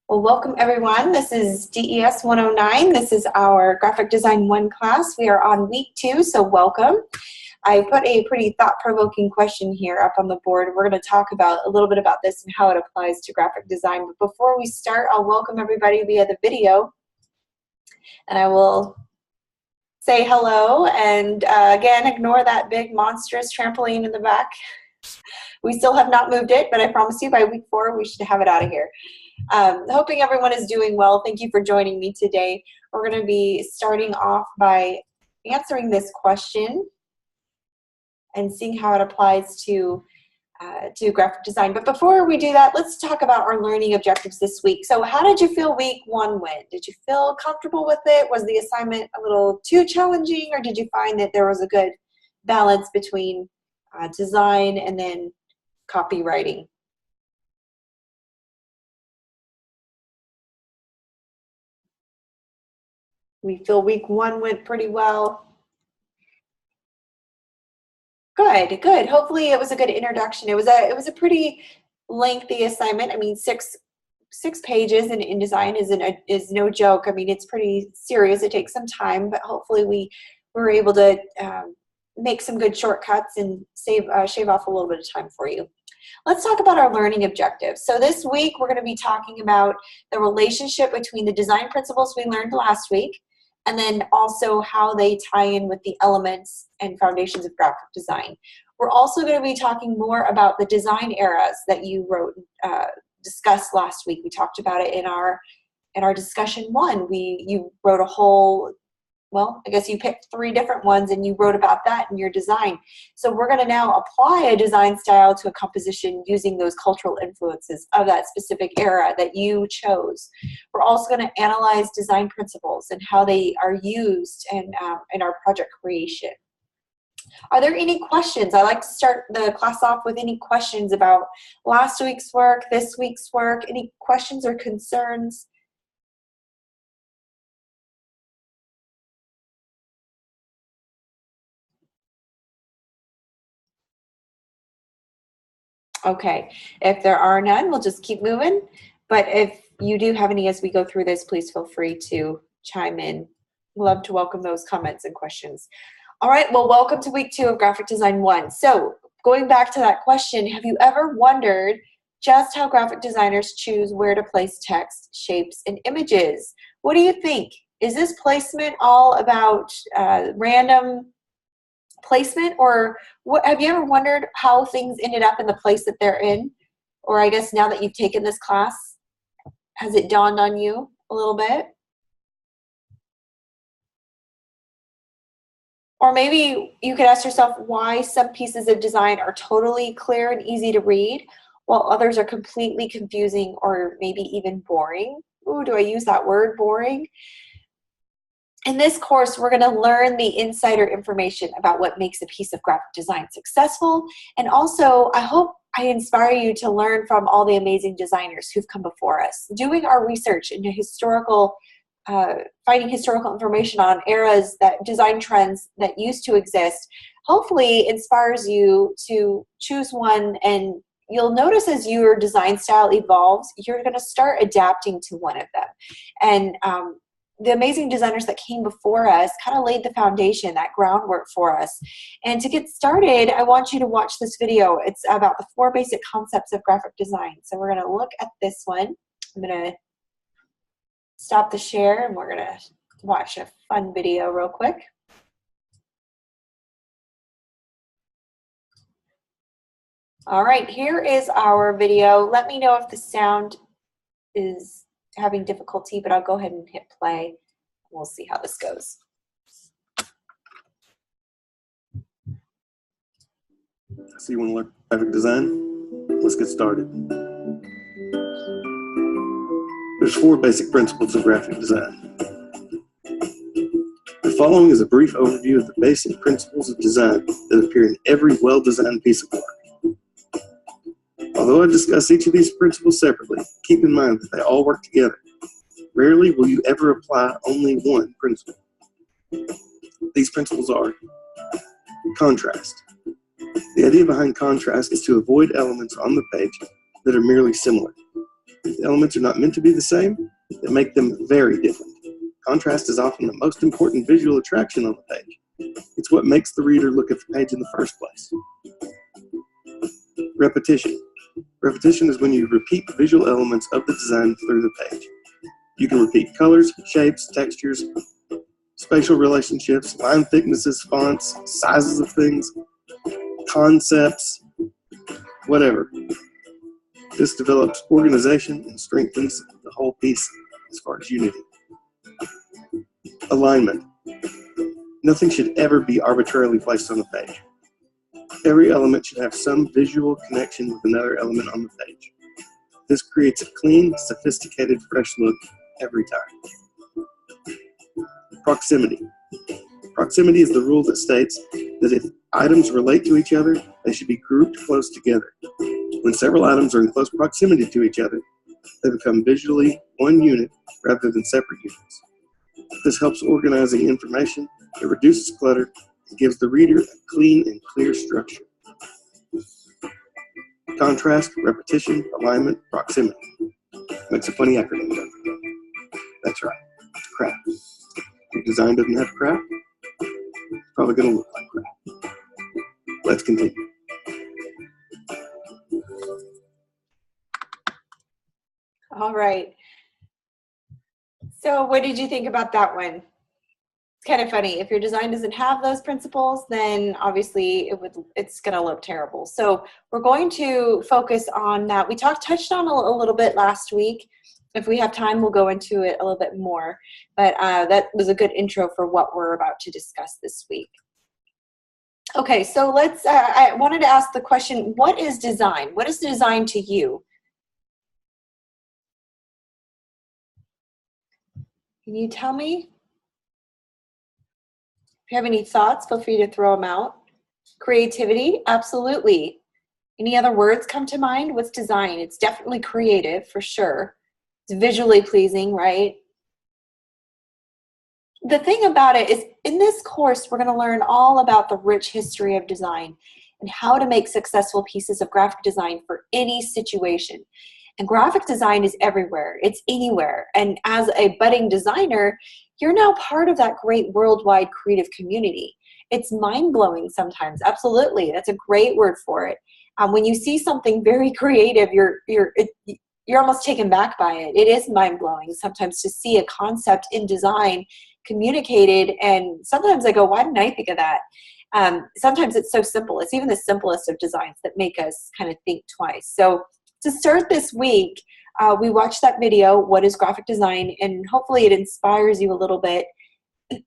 Well, welcome everyone. This is DES 109. This is our Graphic Design 1 class. We are on week 2, so welcome. I put a pretty thought-provoking question here up on the board. We're going to talk about a little bit about this and how it applies to graphic design. But before we start, I'll welcome everybody via the video. And I will say hello. And again, ignore that big monstrous trampoline in the back. We still have not moved it, but I promise you by week 4, we should have it out of here. Hoping everyone is doing well. Thank you for joining me today. We're going to be starting off by answering this question and seeing how it applies to graphic design. But before we do that, let's talk about our learning objectives this week. So how did you feel week 1 went? Did you feel comfortable with it? Was the assignment a little too challenging, or did you find that there was a good balance between design and then copywriting? We feel week 1 went pretty well. Good, good. Hopefully it was a good introduction. It was a pretty lengthy assignment. I mean, six pages in InDesign is no joke. I mean, it's pretty serious. It takes some time, but hopefully we were able to make some good shortcuts and shave off a little bit of time for you. Let's talk about our learning objectives. So this week we're going to be talking about the relationship between the design principles we learned last week, and then also how they tie in with the elements and foundations of graphic design. We're also going to be talking more about the design eras that you discussed last week. We talked about it in our discussion 1. You wrote a whole, well, I guess you picked 3 different ones and you wrote about that in your design. So we're going to now apply a design style to a composition using those cultural influences of that specific era that you chose. We're also going to analyze design principles and how they are used in our project creation. Are there any questions? I like to start the class off with any questions about last week's work, this week's work, any questions or concerns? Okay, if there are none, we'll just keep moving. But if you do have any as we go through this, please feel free to chime in. Love to welcome those comments and questions. All right, well, welcome to week 2 of Graphic Design 1. So going back to that question, have you ever wondered just how graphic designers choose where to place text, shapes, and images? What do you think? Is this placement all about random placement, or what? Have you ever wondered how things ended up in the place that they're in? Or I guess now that you've taken this class, has it dawned on you a little bit? Or maybe you could ask yourself why some pieces of design are totally clear and easy to read, while others are completely confusing or maybe even boring. Ooh, do I use that word, boring? In this course, we're going to learn the insider information about what makes a piece of graphic design successful. And also, I hope I inspire you to learn from all the amazing designers who've come before us. Doing our research into finding historical information on eras, that design trends that used to exist, hopefully inspires you to choose one, and you'll notice as your design style evolves, you're going to start adapting to one of them. And the amazing designers that came before us kind of laid the foundation, that groundwork for us. And to get started, I want you to watch this video. It's about the 4 basic concepts of graphic design. So we're going to look at this one. I'm going to stop the share and we're going to watch a fun video real quick. All right, here is our video. Let me know if the sound is having difficulty, but I'll go ahead and hit play. We'll see how this goes. So you want to learn graphic design? Let's get started. There's 4 basic principles of graphic design. The following is a brief overview of the basic principles of design that appear in every well-designed piece of work. Although I discuss each of these principles separately, keep in mind that they all work together. Rarely will you ever apply only one principle. These principles are contrast. The idea behind contrast is to avoid elements on the page that are merely similar. If the elements are not meant to be the same, that make them very different. Contrast is often the most important visual attraction on the page. It's what makes the reader look at the page in the first place. Repetition. Repetition is when you repeat the visual elements of the design through the page. You can repeat colors, shapes, textures, spatial relationships, line thicknesses, fonts, sizes of things, concepts, whatever. This develops organization and strengthens the whole piece as far as unity. Alignment. Nothing should ever be arbitrarily placed on the page. Every element should have some visual connection with another element on the page. This creates a clean, sophisticated, fresh look every time. Proximity. Proximity is the rule that states that if items relate to each other, they should be grouped close together. When several items are in close proximity to each other, they become visually one unit rather than separate units. This helps organizing information, it reduces clutter, and gives the reader a clean and clear structure. Contrast, repetition, alignment, proximity. Makes a funny acronym, doesn't it? That's right, crap. If your design doesn't have crap, it's probably going to look like crap. Let's continue. All right. So what did you think about that one? It's kind of funny. If your design doesn't have those principles, then obviously it's going to look terrible. So we're going to focus on that. We touched on a little bit last week. If we have time, we'll go into it a little bit more. But that was a good intro for what we're about to discuss this week. Okay, so let's, I wanted to ask the question, what is design? What is design to you? Can you tell me? If you have any thoughts, feel free to throw them out. Creativity, absolutely. Any other words come to mind? What's design? It's definitely creative, for sure. It's visually pleasing, right? The thing about it is, in this course, we're going to learn all about the rich history of design and how to make successful pieces of graphic design for any situation. And graphic design is everywhere. It's anywhere. And as a budding designer, you're now part of that great worldwide creative community. It's mind-blowing sometimes. Absolutely. That's a great word for it. When you see something very creative, you're almost taken back by it. It is mind-blowing sometimes to see a concept in design communicated, and sometimes I go, why didn't I think of that? Sometimes it's so simple. It's even the simplest of designs that make us kind of think twice. So to start this week, we watched that video, What is Graphic Design? And hopefully it inspires you a little bit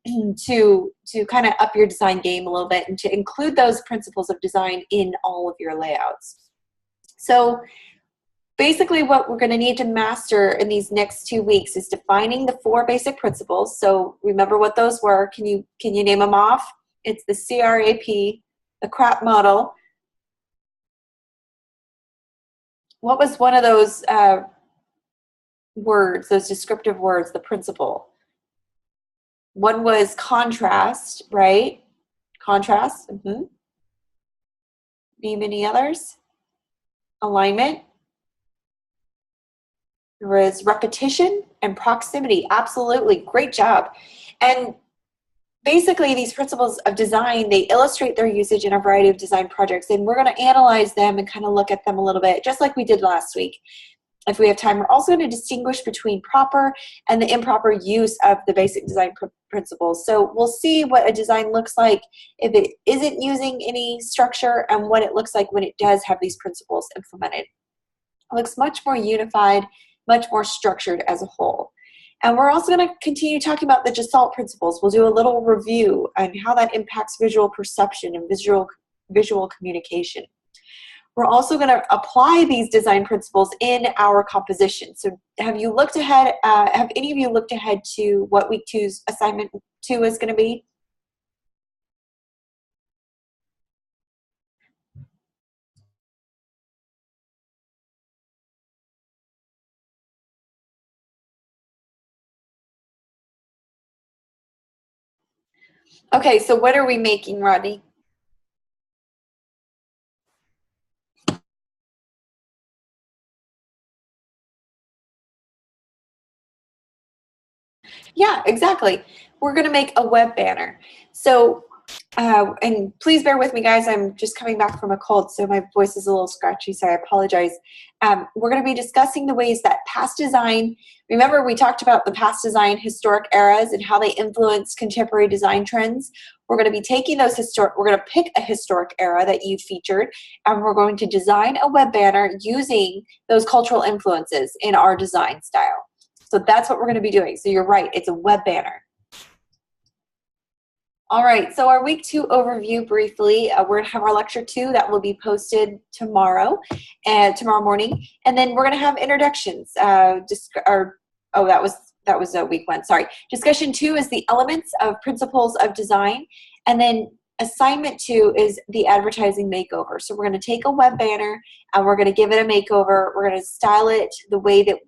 to kind of up your design game a little bit and to include those principles of design in all of your layouts. So basically what we're going to need to master in these next 2 weeks is defining the 4 basic principles. So remember what those were. Can you name them off? It's the CRAP, the CRAP model. What was one of those words, those descriptive words, the principle? One was contrast, right? Contrast. Name any others? Alignment. There was repetition and proximity. Absolutely. Great job. And basically, these principles of design, they illustrate their usage in a variety of design projects, and we're going to analyze them and kind of look at them a little bit, just like we did last week. If we have time, we're also going to distinguish between proper and the improper use of the basic design principles. So we'll see what a design looks like if it isn't using any structure and what it looks like when it does have these principles implemented. It looks much more unified, much more structured as a whole. And we're also going to continue talking about the Gestalt principles. We'll do a little review on how that impacts visual perception and visual communication. We're also going to apply these design principles in our composition. So have you looked ahead, have any of you looked ahead to what week 2's assignment 2 is going to be? Okay, so what are we making, Rodney? Yeah, exactly. We're going to make a web banner. So, and please bear with me, guys. I'm just coming back from a cold, so my voice is a little scratchy, so I apologize. We're going to be discussing the ways that past design, remember we talked about the past design historic eras and how they influence contemporary design trends. We're going to be taking those we're going to pick a historic era that you featured, and we're going to design a web banner using those cultural influences in our design style. So that's what we're going to be doing. So you're right, it's a web banner. All right, so our week 2 overview briefly, we're gonna have our lecture 2 that will be posted tomorrow morning, and then we're gonna have introductions. That was week 1. Sorry. Discussion 2 is the elements of principles of design, and then assignment 2 is the advertising makeover. So we're gonna take a web banner and we're gonna give it a makeover. We're gonna style it the way that,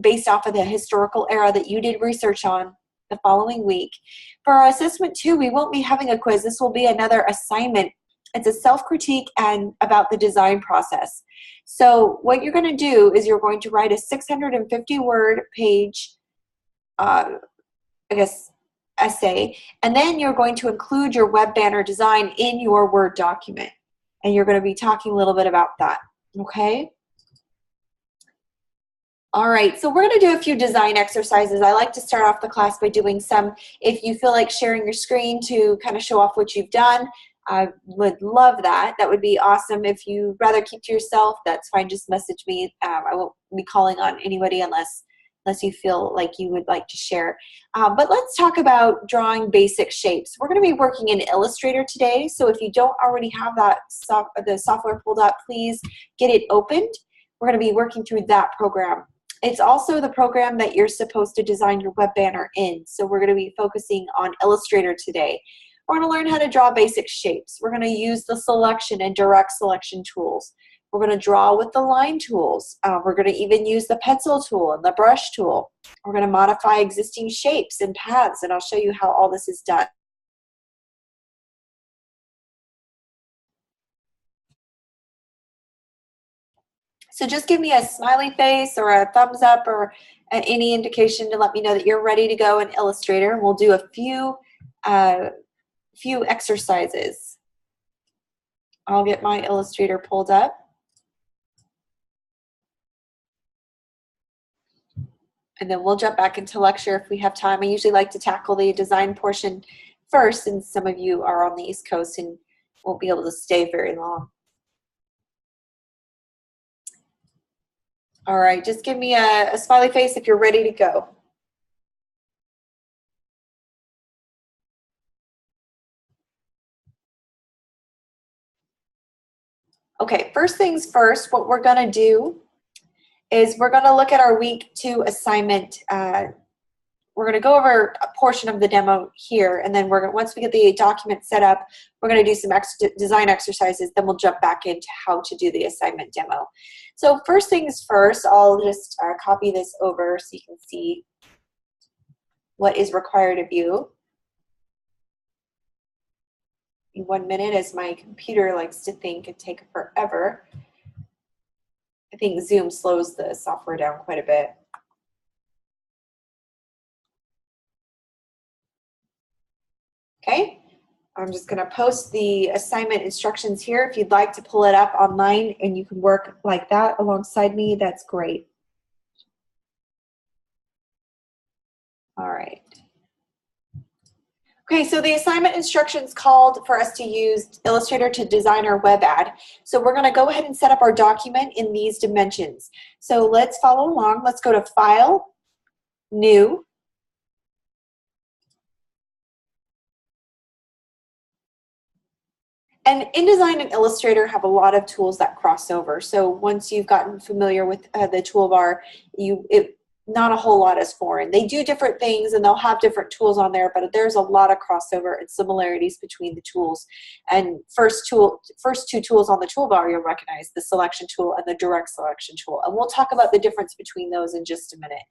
based off of the historical era that you did research on the following week. For our assessment 2, we won't be having a quiz. This will be another assignment. It's a self-critique and about the design process. So what you're going to do is you're going to write a 650-word page, essay, and then you're going to include your web banner design in your Word document. And you're going to be talking a little bit about that, okay? All right, so we're going to do a few design exercises. I like to start off the class by doing some. If you feel like sharing your screen to kind of show off what you've done, I would love that. That would be awesome. If you'd rather keep to yourself, that's fine. Just message me. I won't be calling on anybody unless you feel like you would like to share. But let's talk about drawing basic shapes. We're going to be working in Illustrator today, so if you don't already have that the software pulled up, please get it opened. We're going to be working through that program. It's also the program that you're supposed to design your web banner in. So we're going to be focusing on Illustrator today. We're going to learn how to draw basic shapes. We're going to use the selection and direct selection tools. We're going to draw with the line tools. We're going to even use the pencil tool and the brush tool. We're going to modify existing shapes and paths, and I'll show you how all this is done. So just give me a smiley face or a thumbs up or any indication to let me know that you're ready to go in Illustrator. We'll do a few exercises. I'll get my Illustrator pulled up. And then we'll jump back into lecture if we have time. I usually like to tackle the design portion first, since some of you are on the East Coast and won't be able to stay very long. All right, just give me a smiley face if you're ready to go. Okay, first things first, what we're going to do is we're going to look at our week 2 assignment. We're going to go over a portion of the demo here, and then once we get the document set up, we're going to do some design exercises, then we'll jump back into how to do the assignment demo. So first things first, I'll just copy this over so you can see what is required of you. In 1 minute, as my computer likes to think and take forever. I think Zoom slows the software down quite a bit. Okay, I'm just going to post the assignment instructions here. If you'd like to pull it up online and you can work like that alongside me, that's great. All right. Okay, so the assignment instructions called for us to use Illustrator to design our web ad. So we're going to go ahead and set up our document in these dimensions. So let's follow along. Let's go to File, New. And InDesign and Illustrator have a lot of tools that cross over. So once you've gotten familiar with the toolbar, not a whole lot is foreign. They do different things and they'll have different tools on there, but there's a lot of crossover and similarities between the tools. And first 2 tools on the toolbar you'll recognize, the selection tool and the direct selection tool. And we'll talk about the difference between those in just a minute.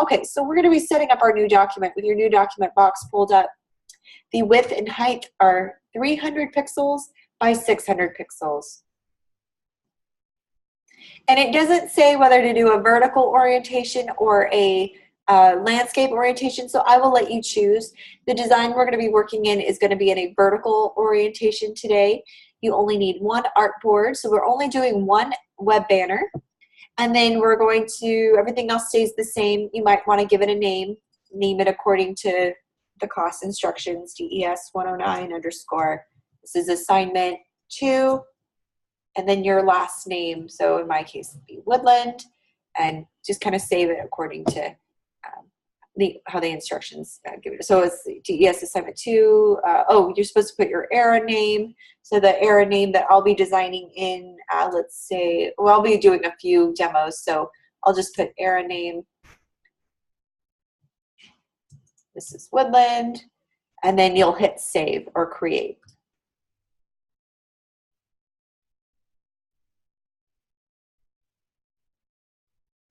Okay, so we're going to be setting up our new document with your new document box pulled up. The width and height are 300 pixels by 600 pixels. And it doesn't say whether to do a vertical orientation or a landscape orientation, so I will let you choose. The design we're going to be working in is going to be in a vertical orientation today. You only need one artboard, so we're only doing one web banner. And then we're going to, everything else stays the same. You might want to give it a name it according to the class instructions, DES 109 _. This is assignment 2, and then your last name. So in my case, it'd be Woodland, and just kind of save it according to how the instructions give it. So it's DES assignment 2. Oh, you're supposed to put your era name. So the era name that I'll be designing in, let's say, well, I'll be doing a few demos. So I'll just put era name. This is Woodland. And then you'll hit save or create.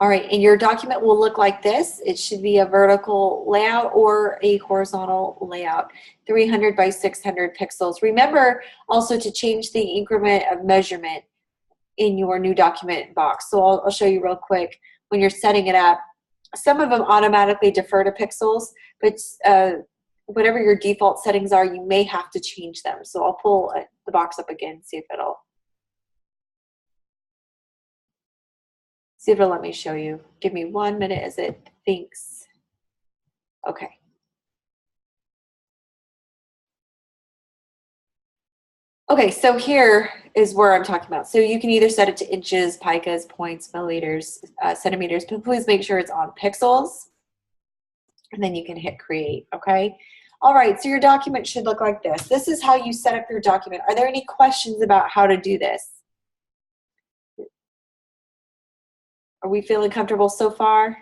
All right, and your document will look like this. It should be a vertical layout or a horizontal layout, 300 by 600 pixels. Remember also to change the increment of measurement in your new document box. So I'll show you real quick when you're setting it up. Some of them automatically defer to pixels, but whatever your default settings are, you may have to change them. So I'll pull the box up again, see if it'll let me show you. Give me 1 minute as it thinks. Okay. Okay, so here is where I'm talking about. So you can either set it to inches, picas, points, milliliters, centimeters, but please make sure it's on pixels. And then you can hit create, okay? All right, so your document should look like this. This is how you set up your document. Are there any questions about how to do this? Are we feeling comfortable so far?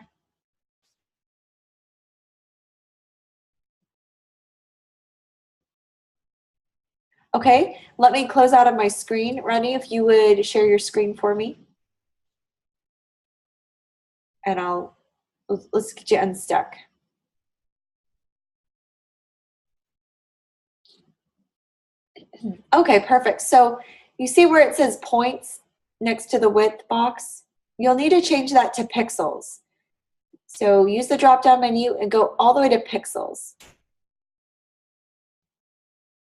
Okay, let me close out of my screen. Ronnie, if you would share your screen for me. And let's get you unstuck. Okay, perfect. So you see where it says points next to the width box? You'll need to change that to pixels. So use the drop-down menu and go all the way to pixels.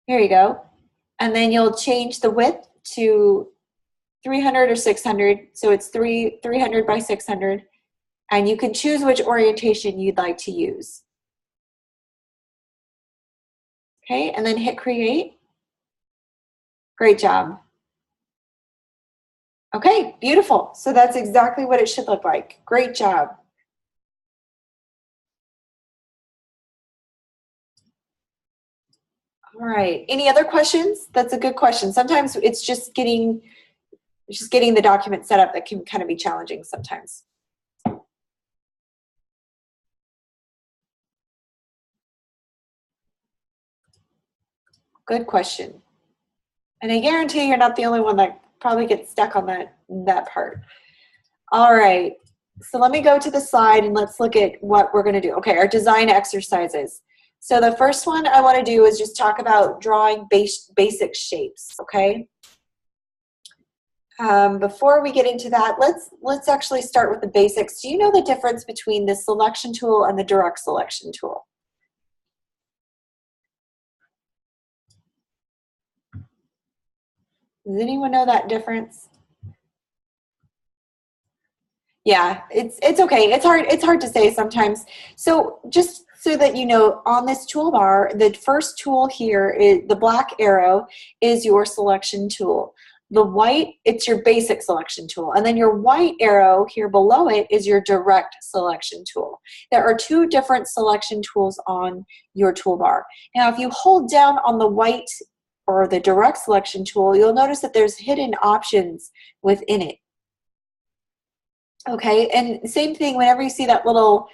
Here you go. And then you'll change the width to 300 or 600. So it's 300 by 600. And you can choose which orientation you'd like to use. Okay, and then hit create. Great job. Okay, beautiful. So that's exactly what it should look like. Great job. All right, any other questions? That's a good question. Sometimes it's just getting the document set up that can kind of be challenging sometimes. Good question. And I guarantee you're not the only one that probably gets stuck on that part. All right, so let me go to the slide and let's look at what we're going to do. Okay, our design exercises. So the first one I want to do is just talk about drawing basic shapes, okay? Before we get into that, let's actually start with the basics. Do you know the difference between the selection tool and the direct selection tool? Does anyone know that difference? Yeah, it's okay. It's hard to say sometimes. So just so that you know, on this toolbar, the first tool here is the black arrow is your selection tool. The white, it's your basic selection tool. And then your white arrow here below it is your direct selection tool. There are two different selection tools on your toolbar. Now, if you hold down on the white or the direct selection tool, you'll notice that there's hidden options within it. Okay, and same thing whenever you see that little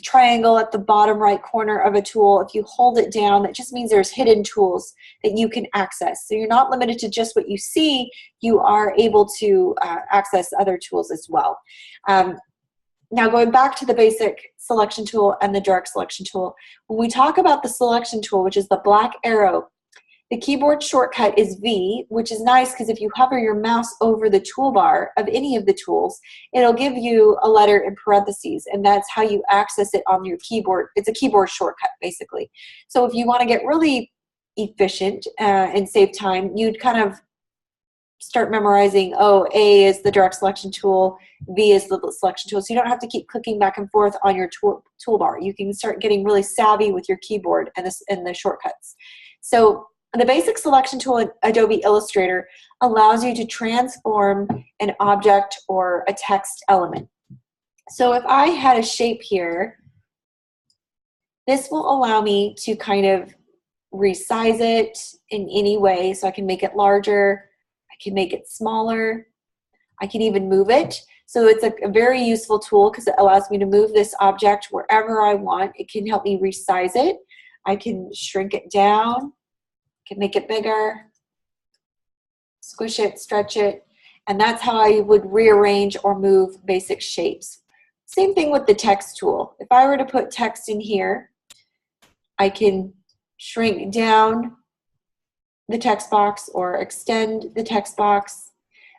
triangle at the bottom right corner of a tool, if you hold it down, that just means there's hidden tools that you can access. So you're not limited to just what you see, you are able to access other tools as well. Now going back to the basic selection tool and the direct selection tool, when we talk about the selection tool, which is the black arrow, The keyboard shortcut is V, which is nice because if you hover your mouse over the toolbar of any of the tools, it'll give you a letter in parentheses, and that's how you access it on your keyboard. It's a keyboard shortcut, basically. So if you want to get really efficient and save time, you'd kind of start memorizing, oh, A is the direct selection tool, V is the selection tool. So you don't have to keep clicking back and forth on your toolbar. You can start getting really savvy with your keyboard and the shortcuts. So the basic selection tool in Adobe Illustrator allows you to transform an object or a text element. So if I had a shape here, this will allow me to kind of resize it in any way. So I can make it larger, I can make it smaller, I can even move it. So it's a very useful tool because it allows me to move this object wherever I want. It can help me resize it. I can shrink it down, can make it bigger, squish it, stretch it, and that's how I would rearrange or move basic shapes. Same thing with the text tool. If I were to put text in here, I can shrink down the text box or extend the text box.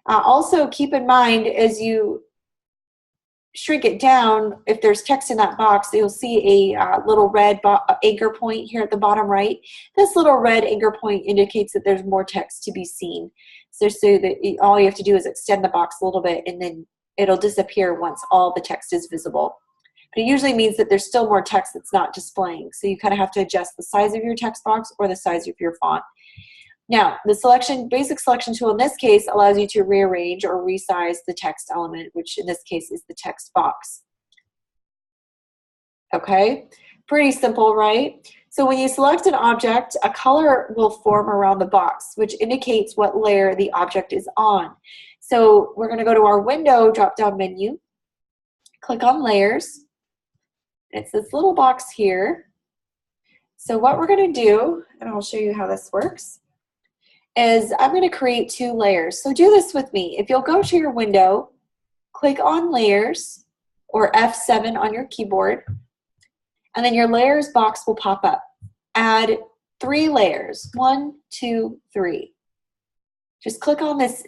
Also keep in mind as you shrink it down, if there's text in that box, you'll see a little red anchor point here at the bottom right. This little red anchor point indicates that there's more text to be seen. So that all you have to do is extend the box a little bit and then it'll disappear once all the text is visible. But it usually means that there's still more text that's not displaying. So you kind of have to adjust the size of your text box or the size of your font. Now, the basic selection tool in this case allows you to rearrange or resize the text element, which in this case is the text box. Okay, pretty simple, right? So when you select an object, a color will form around the box, which indicates what layer the object is on. So we're going to go to our window drop-down menu, click on layers. It's this little box here. So what we're going to do, and I'll show you how this works, is I'm going to create 2 layers. So do this with me. If you'll go to your window, click on layers or F7 on your keyboard, and then your layers box will pop up. Add 3 layers, 1, 2, 3. Just click on this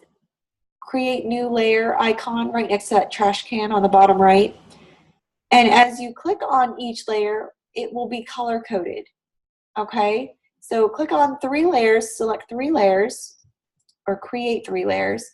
create new layer icon right next to that trash can on the bottom right. And as you click on each layer, it will be color coded. Okay? So click on 3 layers, select 3 layers, or create 3 layers,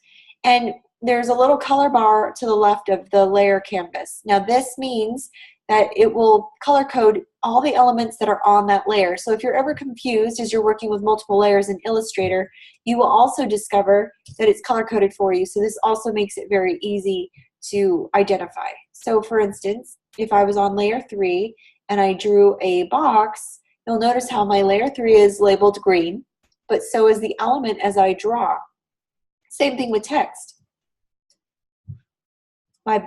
and there's a little color bar to the left of the layer canvas. Now this means that it will color code all the elements that are on that layer. So if you're ever confused as you're working with multiple layers in Illustrator, you will also discover that it's color coded for you. So this also makes it very easy to identify. So for instance, if I was on layer 3 and I drew a box, you'll notice how my layer 3 is labeled green, but so is the element as I draw. Same thing with text. My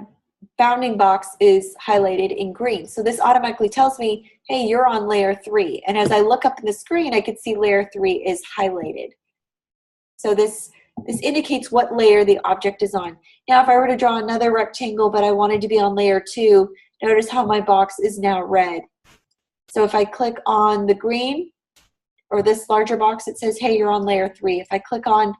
bounding box is highlighted in green. So this automatically tells me, hey, you're on layer 3. And as I look up in the screen, I can see layer 3 is highlighted. So this indicates what layer the object is on. Now if I were to draw another rectangle, but I wanted to be on layer 2, notice how my box is now red. So if I click on the green or this larger box, it says, hey, you're on layer 3. If I click on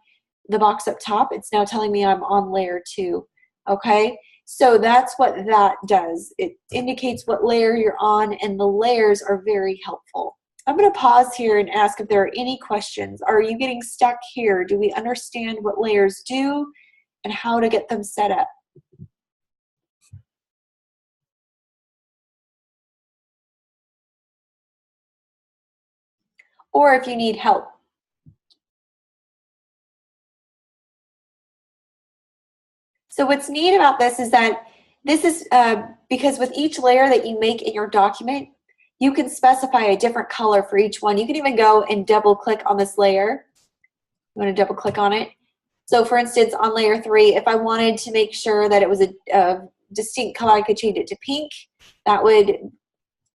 the box up top, it's now telling me I'm on layer 2. Okay, so that's what that does. It indicates what layer you're on, and the layers are very helpful. I'm going to pause here and ask if there are any questions. Are you getting stuck here? Do we understand what layers do and how to get them set up? Or if you need help. So what's neat about this is that this is because with each layer that you make in your document, you can specify a different color for each one. You can even go and double click on this layer. You want to double click on it. So for instance, on layer 3, if I wanted to make sure that it was a distinct color, I could change it to pink. That would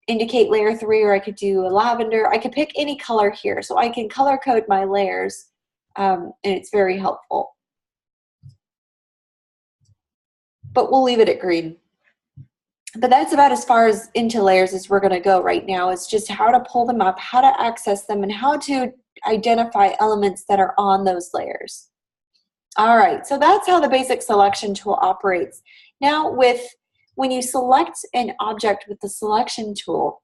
indicate layer 3, or I could do a lavender. I could pick any color here. So I can color code my layers, and it's very helpful. But we'll leave it at green. But that's about as far as into layers as we're going to go right now. It's just how to pull them up, how to access them, and how to identify elements that are on those layers. All right, so that's how the basic selection tool operates. Now when you select an object with the selection tool,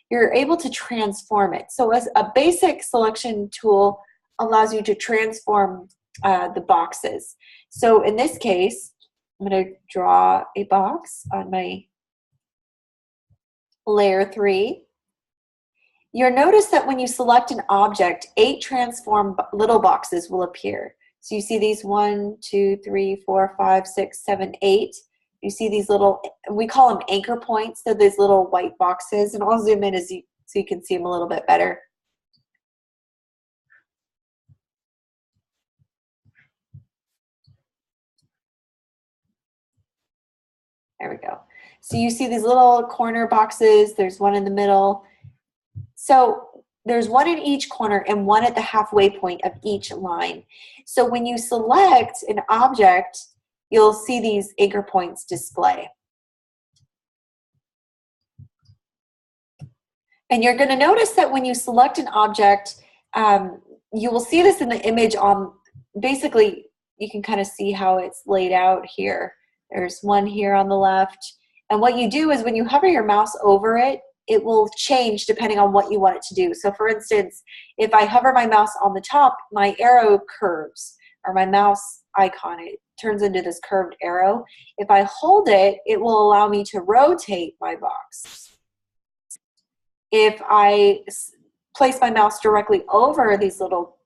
you're able to transform it. So as a basic selection tool allows you to transform the boxes. So in this case, I'm going to draw a box on my layer 3. You'll notice that when you select an object, 8 transform little boxes will appear. So you see these 1, 2, 3, 4, 5, 6, 7, 8. You see these little, we call them anchor points. They're these little white boxes, and I'll zoom in so you can see them a little bit better. There we go. So you see these little corner boxes. There's one in the middle. So there's one in each corner and one at the halfway point of each line. So when you select an object, you'll see these anchor points display. And you're going to notice that when you select an object, you will see this in the image on, basically, you can kind of see how it's laid out here. There's one here on the left. And what you do is when you hover your mouse over it, it will change depending on what you want it to do. So for instance, if I hover my mouse on the top, my arrow curves, or my mouse icon, it turns into this curved arrow. If I hold it, it will allow me to rotate my box. If I place my mouse directly over these little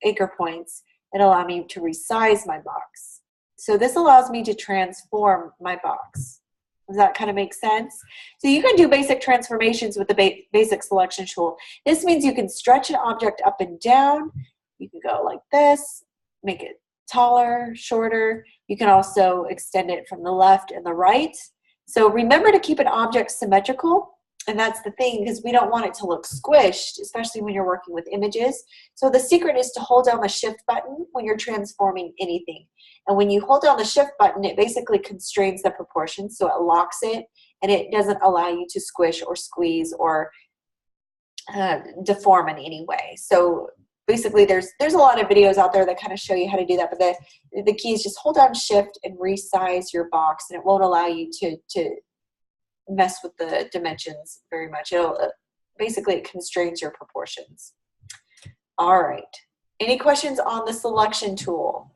anchor points, it'll allow me to resize my box. So this allows me to transform my box. Does that kind of make sense? So you can do basic transformations with the basic selection tool. This means you can stretch an object up and down. You can go like this, make it taller, shorter. You can also extend it from the left and the right. So remember to keep an object symmetrical. And that's the thing, because we don't want it to look squished, especially when you're working with images. So the secret is to hold down the shift button when you're transforming anything. And when you hold down the shift button, it basically constrains the proportions, so it locks it, and it doesn't allow you to squish or squeeze or deform in any way. So basically there's a lot of videos out there that kind of show you how to do that, but the key is just hold down shift and resize your box, and it won't allow you to mess with the dimensions very much. Basically it constrains your proportions. All right, any questions on the selection tool?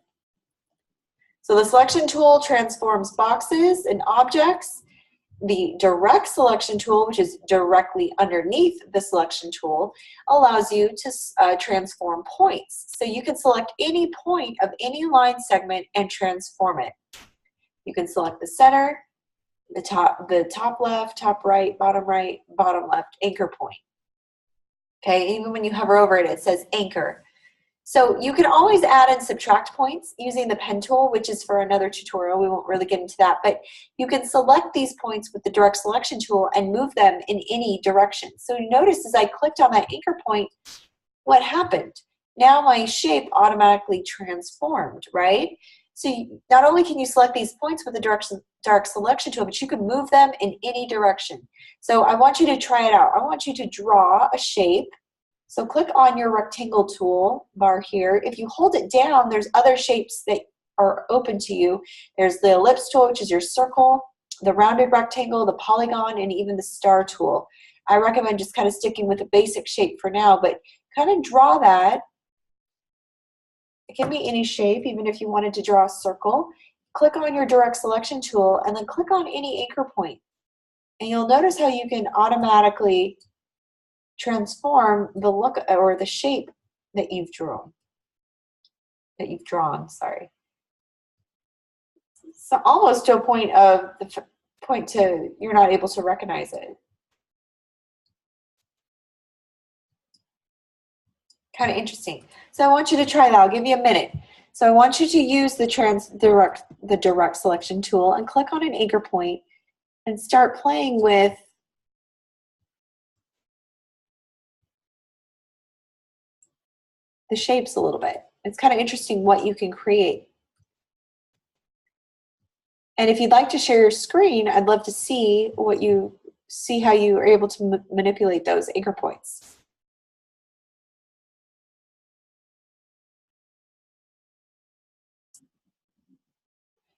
So the selection tool transforms boxes and objects. The direct selection tool, which is directly underneath the selection tool, allows you to transform points. So you can select any point of any line segment and transform it. You can select the center, the top left, top right, bottom left, anchor point. Okay, even when you hover over it, it says anchor. So you can always add and subtract points using the pen tool, which is for another tutorial. We won't really get into that, but you can select these points with the direct selection tool and move them in any direction. So notice as I clicked on that anchor point, what happened? Now my shape automatically transformed, right? So not only can you select these points with the direct selection tool, but you can move them in any direction. So I want you to try it out. I want you to draw a shape. So click on your rectangle tool bar here. If you hold it down, there's other shapes that are open to you. There's the ellipse tool, which is your circle, the rounded rectangle, the polygon, and even the star tool. I recommend just kind of sticking with a basic shape for now, but kind of draw that. It can be any shape, even if you wanted to draw a circle. Click on your direct selection tool and then click on any anchor point. And you'll notice how you can automatically transform the look or the shape that you've drawn. Sorry. So almost to a point of the point to you're not able to recognize it. Kind of interesting. So I want you to try that. I'll give you a minute. So I want you to use the direct selection tool and click on an anchor point and start playing with the shapes a little bit. It's kind of interesting what you can create. And if you'd like to share your screen, I'd love to see how you are able to manipulate those anchor points.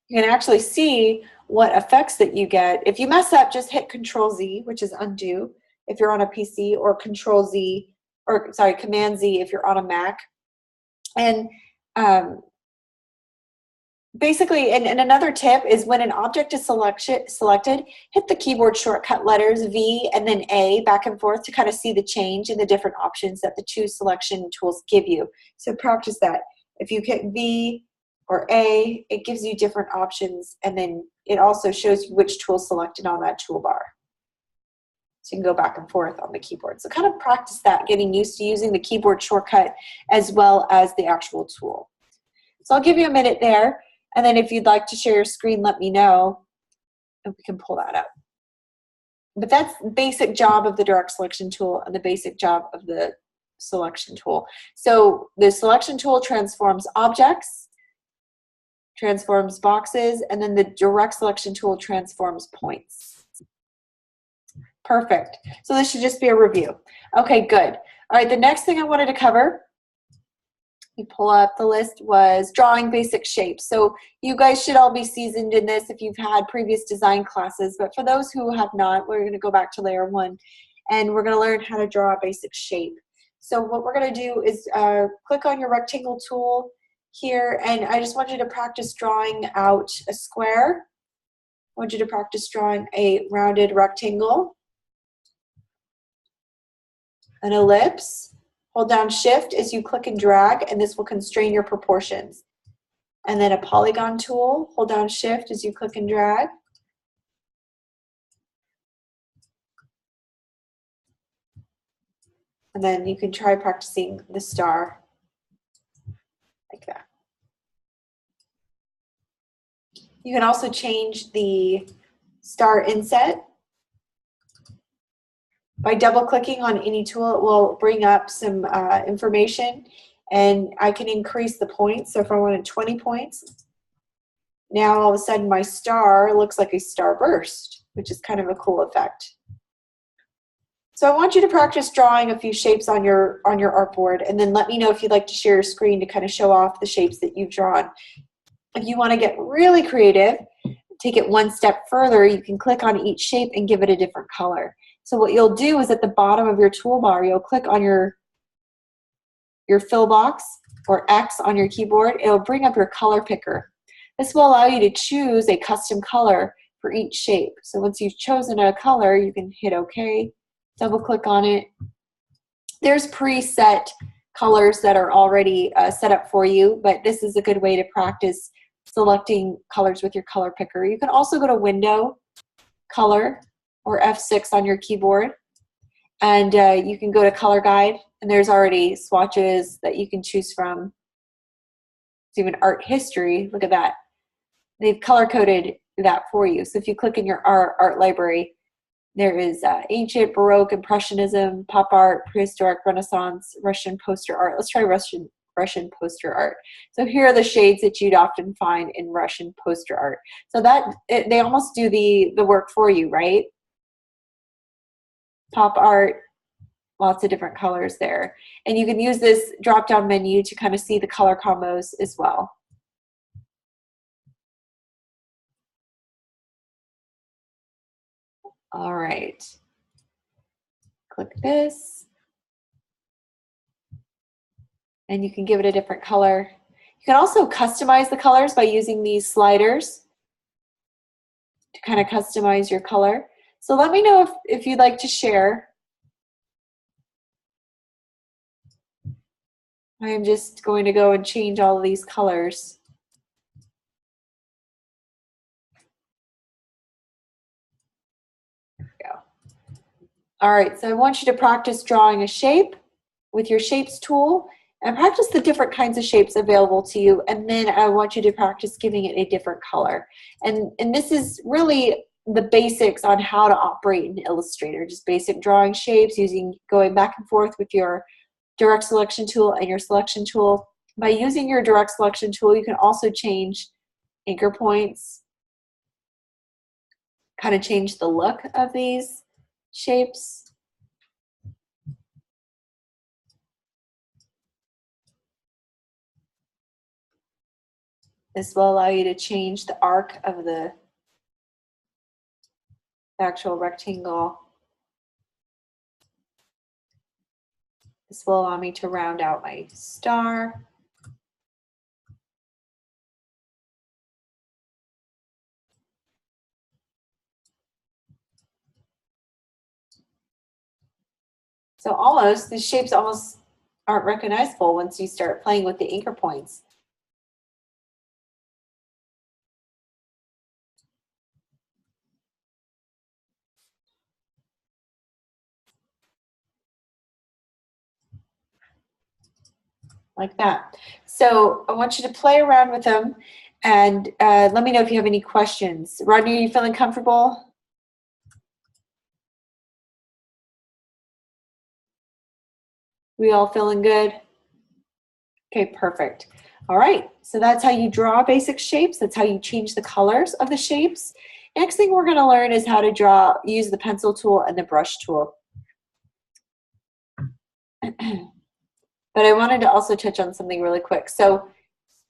You can actually see what effects that you get. If you mess up, just hit Control Z, which is undo if you're on a PC, or Control Z, or sorry, Command Z if you're on a Mac. And basically, and another tip is when an object is selected, hit the keyboard shortcut letters V and then A back and forth to kind of see the change in the different options that the two selection tools give you. So practice that. If you hit V or A, it gives you different options, and then it also shows you which tool selected on that toolbar. So you can go back and forth on the keyboard. So kind of practice that, getting used to using the keyboard shortcut as well as the actual tool. So I'll give you a minute there, and then if you'd like to share your screen, let me know, and we can pull that up. But that's the basic job of the direct selection tool and the basic job of the selection tool. So the selection tool transforms objects, transforms boxes, and then the direct selection tool transforms points. Perfect. So this should just be a review. Okay, good. All right, the next thing I wanted to cover, you pull up the list, was drawing basic shapes. So you guys should all be seasoned in this if you've had previous design classes, but for those who have not, we're going to go back to layer 1 and we're going to learn how to draw a basic shape. So what we're going to do is click on your rectangle tool here, and I just want you to practice drawing out a square. I want you to practice drawing a rounded rectangle, an ellipse. Hold down Shift as you click and drag, and this will constrain your proportions. And then a polygon tool. Hold down Shift as you click and drag. And then you can try practicing the star like that. You can also change the star inset. By double-clicking on any tool, it will bring up some information, and I can increase the points. So if I wanted 20 points, now all of a sudden my star looks like a starburst, which is kind of a cool effect. So I want you to practice drawing a few shapes on your artboard, and then let me know if you'd like to share your screen to kind of show off the shapes that you've drawn. If you want to get really creative, take it one step further, you can click on each shape and give it a different color. So what you'll do is at the bottom of your toolbar, you'll click on your fill box or X on your keyboard. It'll bring up your color picker. This will allow you to choose a custom color for each shape. So once you've chosen a color, you can hit OK, double click on it. There's preset colors that are already set up for you, but this is a good way to practice selecting colors with your color picker. You can also go to Window, Color, or F6 on your keyboard, and you can go to Color Guide, and there's already swatches that you can choose from. It's even art history. Look at that. They've color-coded that for you. So if you click in your art library, there is ancient, Baroque, Impressionism, pop art, prehistoric, Renaissance, Russian poster art. Let's try Russian poster art. So here are the shades that you'd often find in Russian poster art. So that they almost do the work for you, right? Pop art, lots of different colors there. And you can use this drop-down menu to kind of see the color combos as well. All right. Click this. And you can give it a different color. You can also customize the colors by using these sliders to kind of customize your color. So let me know if you'd like to share. I am just going to go and change all of these colors. There we go. All right, so I want you to practice drawing a shape with your Shapes tool, and practice the different kinds of shapes available to you, and then I want you to practice giving it a different color. And this is really the basics on how to operate in Illustrator, just basic drawing shapes, going back and forth with your direct selection tool and your selection tool. By using your direct selection tool, you can also change anchor points, kind of change the look of these shapes. This will allow you to change the arc of the actual rectangle. This will allow me to round out my star. So almost, the shapes almost aren't recognizable once you start playing with the anchor points. Like that. So I want you to play around with them and let me know if you have any questions. Rodney, are you feeling comfortable? We all feeling good? Okay, perfect. All right, so that's how you draw basic shapes. That's how you change the colors of the shapes. Next thing we're going to learn is how to use the pencil tool and the brush tool. But I wanted to also touch on something really quick. So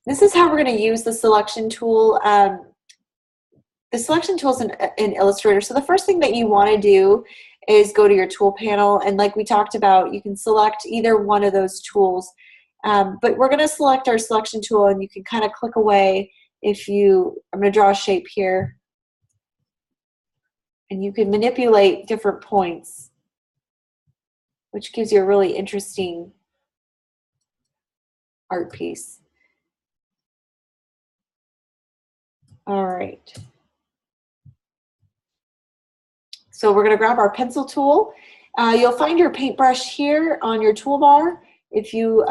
this is how we're going to use the selection tool. The selection tool is in Illustrator. So the first thing that you want to do is go to your tool panel. And like we talked about, you can select either one of those tools. But we're going to select our selection tool, and you can kind of click away I'm going to draw a shape here. And you can manipulate different points, which gives you a really interesting art piece. All right. So we're going to grab our pencil tool. You'll find your paintbrush here on your toolbar. If you,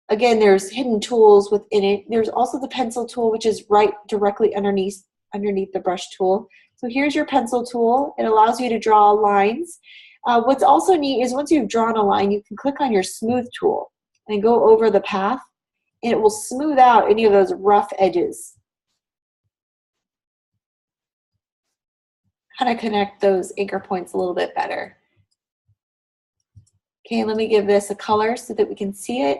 again, there's hidden tools within it. There's also the pencil tool, which is right directly underneath the brush tool. So here's your pencil tool. It allows you to draw lines. What's also neat is once you've drawn a line, you can click on your smooth tool and go over the path, and it will smooth out any of those rough edges. Kind of connect those anchor points a little bit better. Okay, let me give this a color so that we can see it.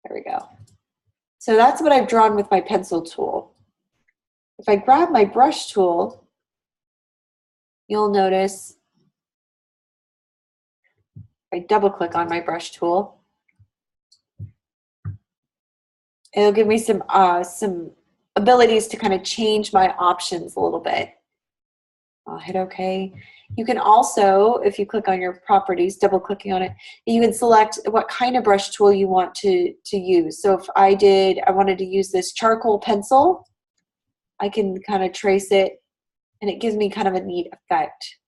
There we go. So that's what I've drawn with my pencil tool. If I grab my brush tool, you'll notice if I double click on my brush tool, it'll give me some abilities to kind of change my options a little bit. I'll hit OK. You can also, if you click on your properties, double clicking on it, you can select what kind of brush tool you want to use. So if I wanted to use this charcoal pencil, I can kind of trace it, and it gives me kind of a neat effect.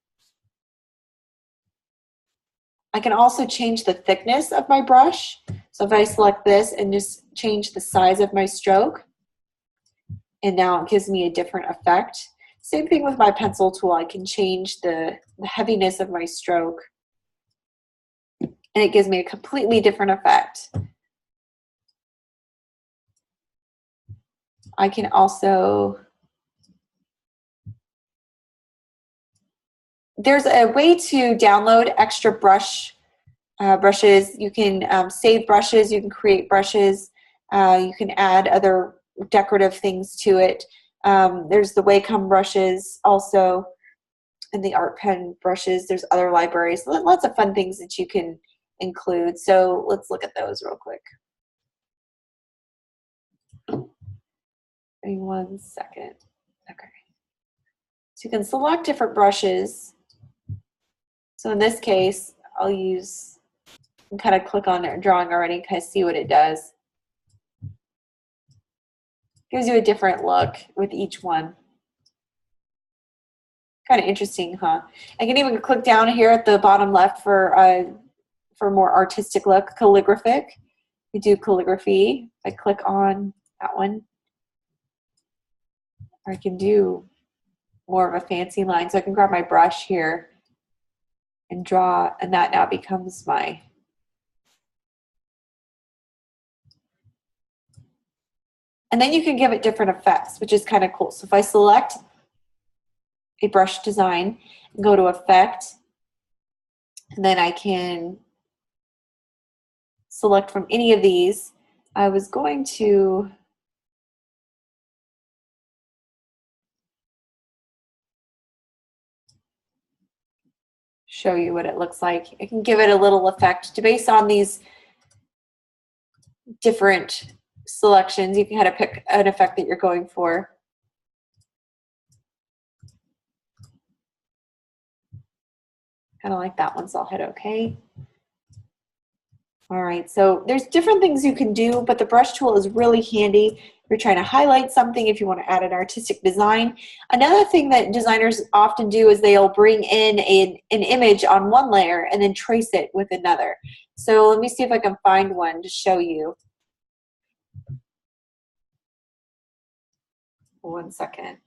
I can also change the thickness of my brush. So if I select this and just change the size of my stroke, and now it gives me a different effect. Same thing with my pencil tool. I can change the heaviness of my stroke, and it gives me a completely different effect. I can also, there's a way to download extra brushes. You can save brushes, you can create brushes, you can add other decorative things to it. There's the Wacom brushes also, and the art pen brushes. There's other libraries, lots of fun things that you can include. So let's look at those real quick. Give me 1 second. Okay. So you can select different brushes. So in this case, I'll use, and kind of click on it, drawing already, kind of see what it does. Gives you a different look with each one. Kind of interesting, huh? I can even click down here at the bottom left for a more artistic look, calligraphic. We do calligraphy. I click on that one. Or I can do more of a fancy line. So I can grab my brush here and draw, and that now becomes my and then you can give it different effects, which is kind of cool. So if I select a brush design and go to Effect, and then I can select from any of these I was going to show you what it looks like. I can give it a little effect to base on these different selections. You can kind of pick an effect that you're going for. Kind of like that one, so I'll hit OK. All right, so there's different things you can do, but the brush tool is really handy if you're trying to highlight something, if you want to add an artistic design. Another thing that designers often do is they'll bring in an image on one layer and then trace it with another. So let me see if I can find one to show you. One second.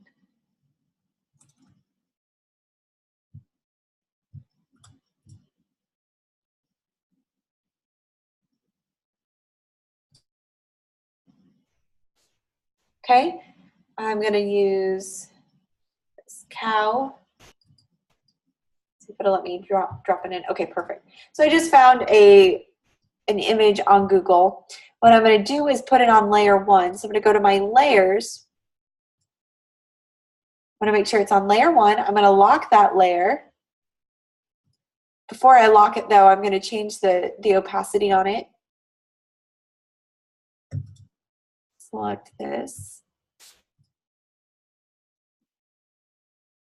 Okay, I'm going to use this cow. See if it'll let me drop it in. Okay, perfect. So I just found an image on Google. What I'm going to do is put it on layer 1. So I'm going to go to my layers. I'm going to make sure it's on layer 1. I'm going to lock that layer. Before I lock it though, I'm going to change the opacity on it. Select this.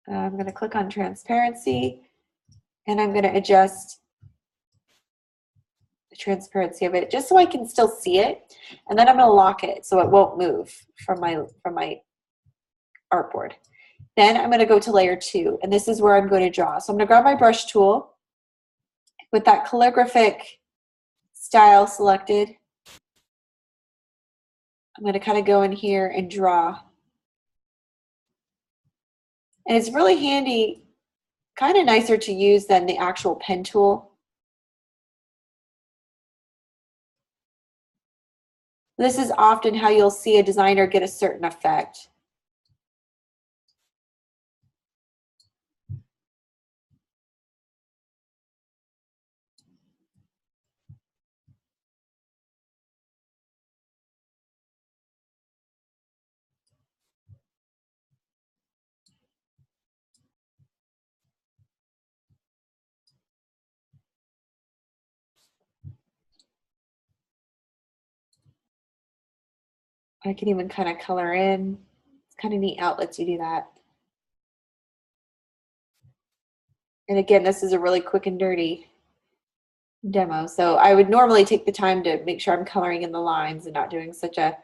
I'm going to click on transparency and I'm going to adjust the transparency of it just so I can still see it. And then I'm going to lock it so it won't move from my artboard. Then I'm going to go to layer 2 and this is where I'm going to draw. So I'm going to grab my brush tool with that calligraphic style selected. I'm going to kind of go in here and draw. And it's really handy, kind of nicer to use than the actual pen tool. This is often how you'll see a designer get a certain effect. I can even kind of color in. It's kind of neat how it lets you do that. And again, this is a really quick and dirty demo. So I would normally take the time to make sure I'm coloring in the lines and not doing such a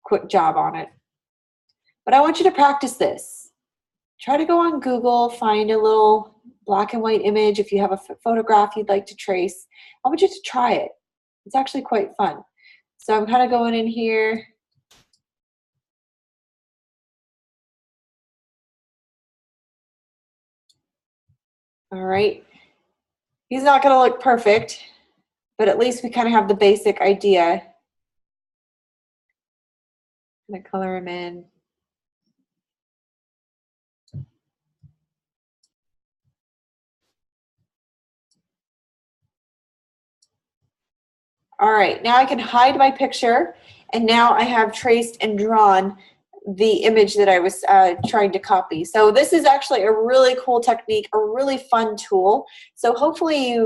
quick job on it. But I want you to practice this. Try to go on Google, find a little black and white image. If you have a photograph you'd like to trace, I want you to try it. It's actually quite fun. So I'm kind of going in here. All right. He's not going to look perfect, but at least we kind of have the basic idea. I'm going to color him in. All right, now I can hide my picture, and now I have traced and drawn the image that I was trying to copy. So this is actually a really cool technique, a really fun tool. So hopefully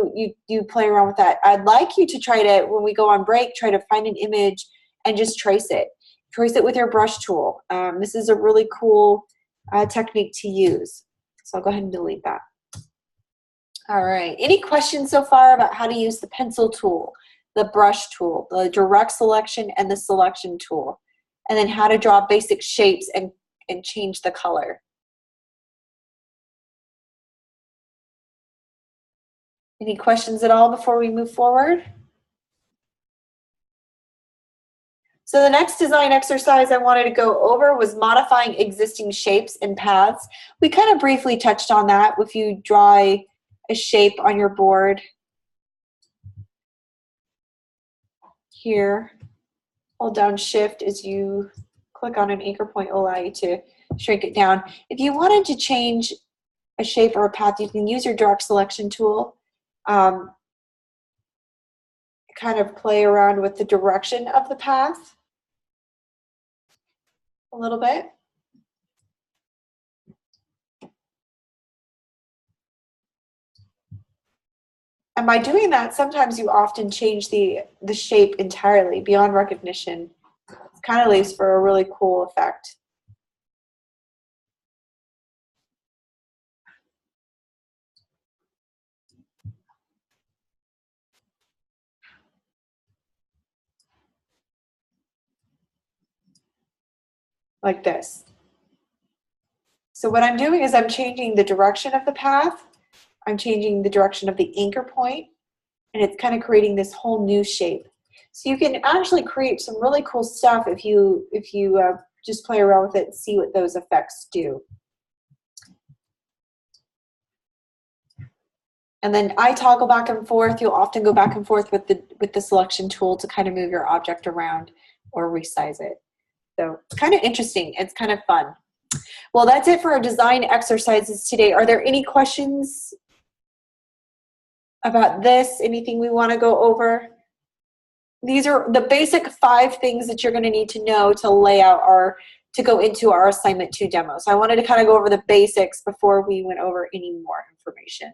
you play around with that. I'd like you to try to, when we go on break, try to find an image and just trace it. Trace it with your brush tool. This is a really cool technique to use. So I'll go ahead and delete that. All right, any questions so far about how to use the pencil tool, the brush tool, the direct selection, and the selection tool, and then how to draw basic shapes and change the color? Any questions at all before we move forward? So the next design exercise I wanted to go over was modifying existing shapes and paths. We kind of briefly touched on that. If you draw a shape on your board here, hold down Shift as you click on an anchor point, will allow you to shrink it down. If you wanted to change a shape or a path, you can use your direct selection tool. Kind kind of play around with the direction of the path a little bit. And by doing that, sometimes you often change the shape entirely beyond recognition. It kind of leaves for a really cool effect. Like this. So what I'm doing is I'm changing the direction of the path. I'm changing the direction of the anchor point, and it's kind of creating this whole new shape. So you can actually create some really cool stuff if you just play around with it and see what those effects do. And then I toggle back and forth. You'll often go back and forth with the selection tool to kind of move your object around or resize it. So it's kind of interesting. It's kind of fun. Well, that's it for our design exercises today. Are there any questions about this? Anything we want to go over? These are the basic 5 things that you're going to need to know to lay out to go into our assignment 2 demo. So I wanted to kind of go over the basics before we went over any more information.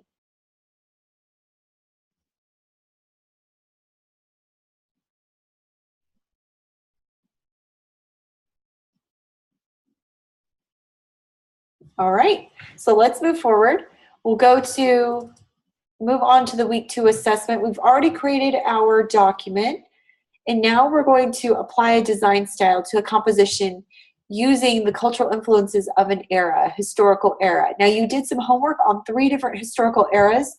All right, so let's move forward. We'll move on to the week 2 assessment. We've already created our document, and now we're going to apply a design style to a composition using the cultural influences of an era, a historical era. Now, you did some homework on 3 different historical eras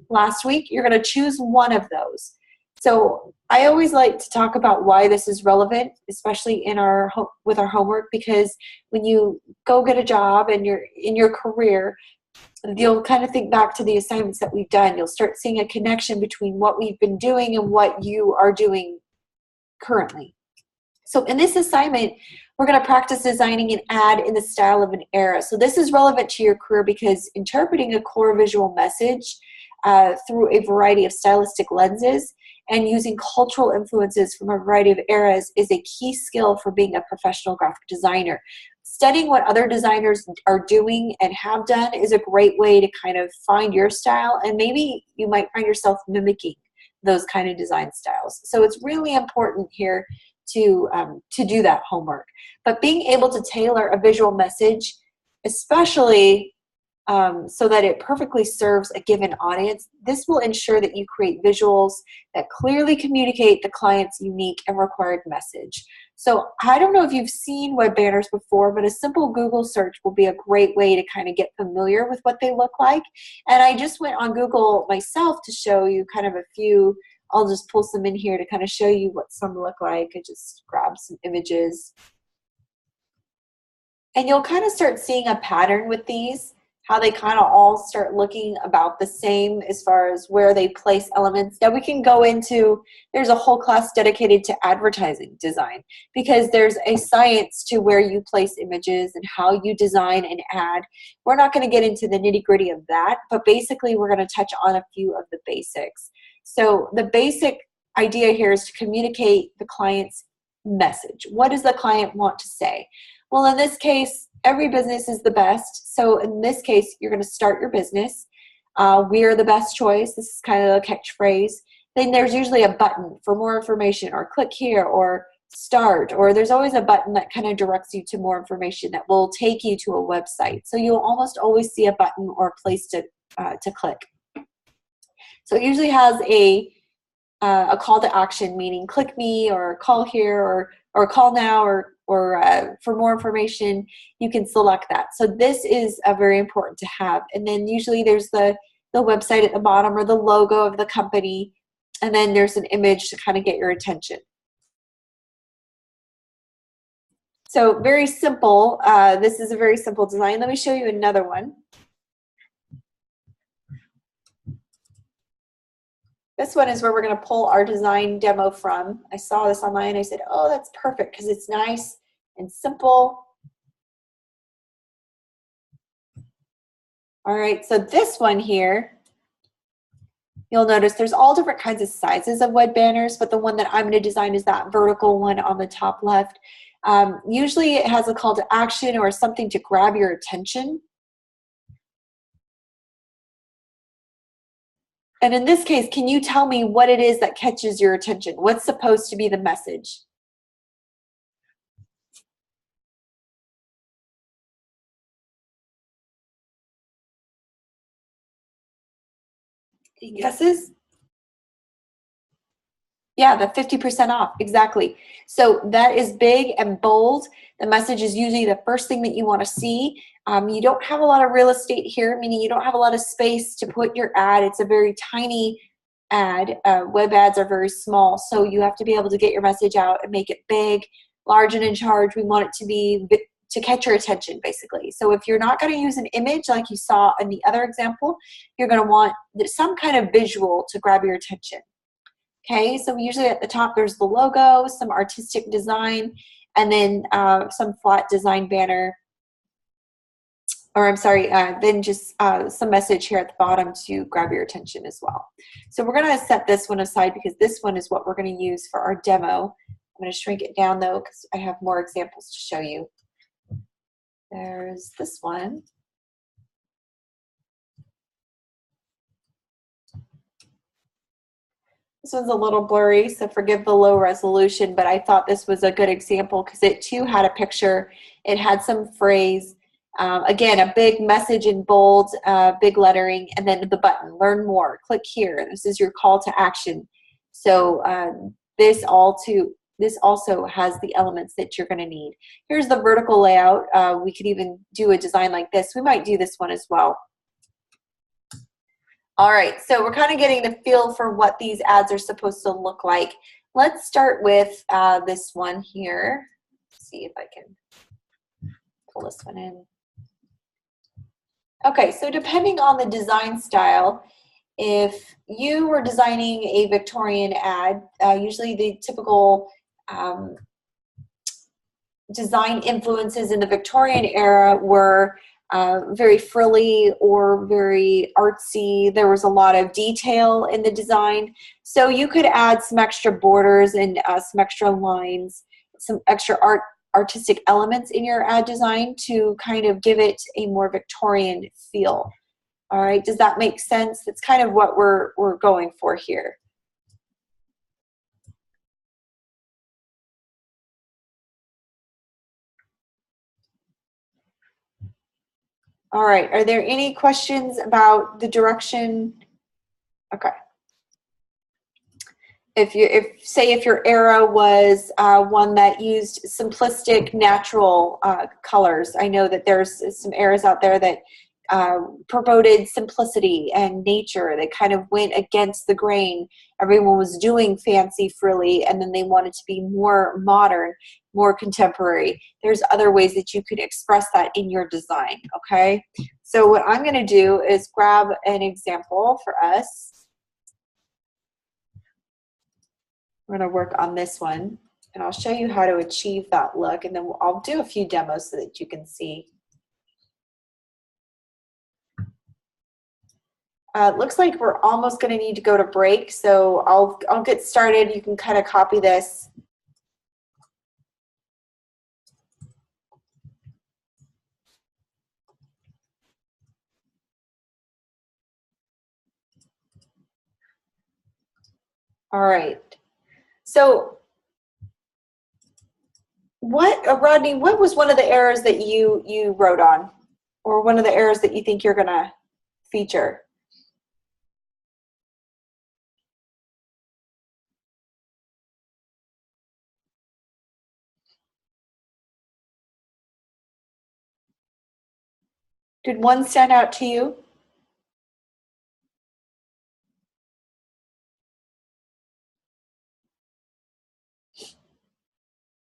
last week. You're going to choose one of those. So I always like to talk about why this is relevant, especially with our homework, because when you go get a job and you're in your career, you'll kind of think back to the assignments that we've done. You'll start seeing a connection between what we've been doing and what you are doing currently. So in this assignment, we're going to practice designing an ad in the style of an era. So this is relevant to your career because interpreting a core visual message through a variety of stylistic lenses and using cultural influences from a variety of eras is a key skill for being a professional graphic designer. Studying what other designers are doing and have done is a great way to kind of find your style, and maybe you might find yourself mimicking those kind of design styles. So it's really important here to do that homework. But being able to tailor a visual message, especially so that it perfectly serves a given audience, this will ensure that you create visuals that clearly communicate the client's unique and required message. So I don't know if you've seen web banners before, but a simple Google search will be a great way to kind of get familiar with what they look like. And I just went on Google myself to show you kind of a few. I'll just pull some in here to kind of show you what some look like. I just grabbed some images. And you'll kind of start seeing a pattern with these, how they kind of all start looking about the same as far as where they place elements. Now we can go into, there's a whole class dedicated to advertising design because there's a science to where you place images and how you design an ad. We're not going to get into the nitty-gritty of that, but basically we're going to touch on a few of the basics. So the basic idea here is to communicate the client's message. What does the client want to say? Well, in this case, every business is the best. So in this case, you're going to start your business. We are the best choice. This is kind of a catchphrase. Then there's usually a button for more information, or click here, or start, or there's always a button that kind of directs you to more information that will take you to a website. So you'll almost always see a button or a place to click. So it usually has a call to action, meaning click me, or call here, or call now, or for more information, you can select that. So this is very important to have. And then usually there's the website at the bottom, or the logo of the company, and then there's an image to kind of get your attention. So very simple. This is a very simple design. Let me show you another one. This one is where we're going to pull our design demo from. I saw this online. I said, oh, that's perfect because it's nice and simple. All right, so this one here You'll notice there's all different kinds of sizes of web banners, but the one that I'm going to design is that vertical one on the top left. Usually it has a call to action or something to grab your attention. And in this case, can you tell me what it is that catches your attention? What's supposed to be the message? Any guesses? Yeah, the 50% off, exactly. So that is big and bold. The message is usually the first thing that you want to see. You don't have a lot of real estate here, meaning you don't have a lot of space to put your ad. It's a very tiny ad. Web ads are very small, so you have to be able to get your message out and make it big, large, and in charge. We want it to be to catch your attention, basically. So if you're not going to use an image like you saw in the other example, you're going to want some kind of visual to grab your attention. Okay, so usually at the top there's the logo, some artistic design, and then some flat design banner, or I'm sorry, then just some message here at the bottom to grab your attention as well. So we're going to set this one aside because this one is what we're going to use for our demo. I'm going to shrink it down though because I have more examples to show you. There's this one. This one's a little blurry, so forgive the low resolution, but I thought this was a good example because it too had a picture. It had some phrase. Again, a big message in bold, big lettering, and then the button, learn more, click here. This is your call to action. So this also has the elements that you're going to need. Here's the vertical layout. We could even do a design like this. We might do this one as well. All right, so we're kind of getting the feel for what these ads are supposed to look like. Let's start with this one here. Let's see if I can pull this one in. Okay, so depending on the design style, if you were designing a Victorian ad, usually the typical design influences in the Victorian era were very frilly or very artsy. There was a lot of detail in the design. So you could add some extra borders and some extra lines, some extra artistic elements in your ad design to kind of give it a more Victorian feel. All right, does that make sense? That's kind of what we're going for here. All right, are there any questions about the direction? Okay. If your era was one that used simplistic, natural colors, I know that there's some eras out there that promoted simplicity and nature. They kind of went against the grain. Everyone was doing fancy, frilly, and then they wanted to be more modern, more contemporary. There's other ways that you could express that in your design, okay? So what I'm going to do is grab an example for us. We're going to work on this one, and I'll show you how to achieve that look, and then I'll do a few demos so that you can see. It looks like we're almost going to need to go to break, so I'll get started. You can kind of copy this. All right. So Rodney, what was one of the errors that you wrote on, or one of the errors that you think you're going to feature? Did one stand out to you?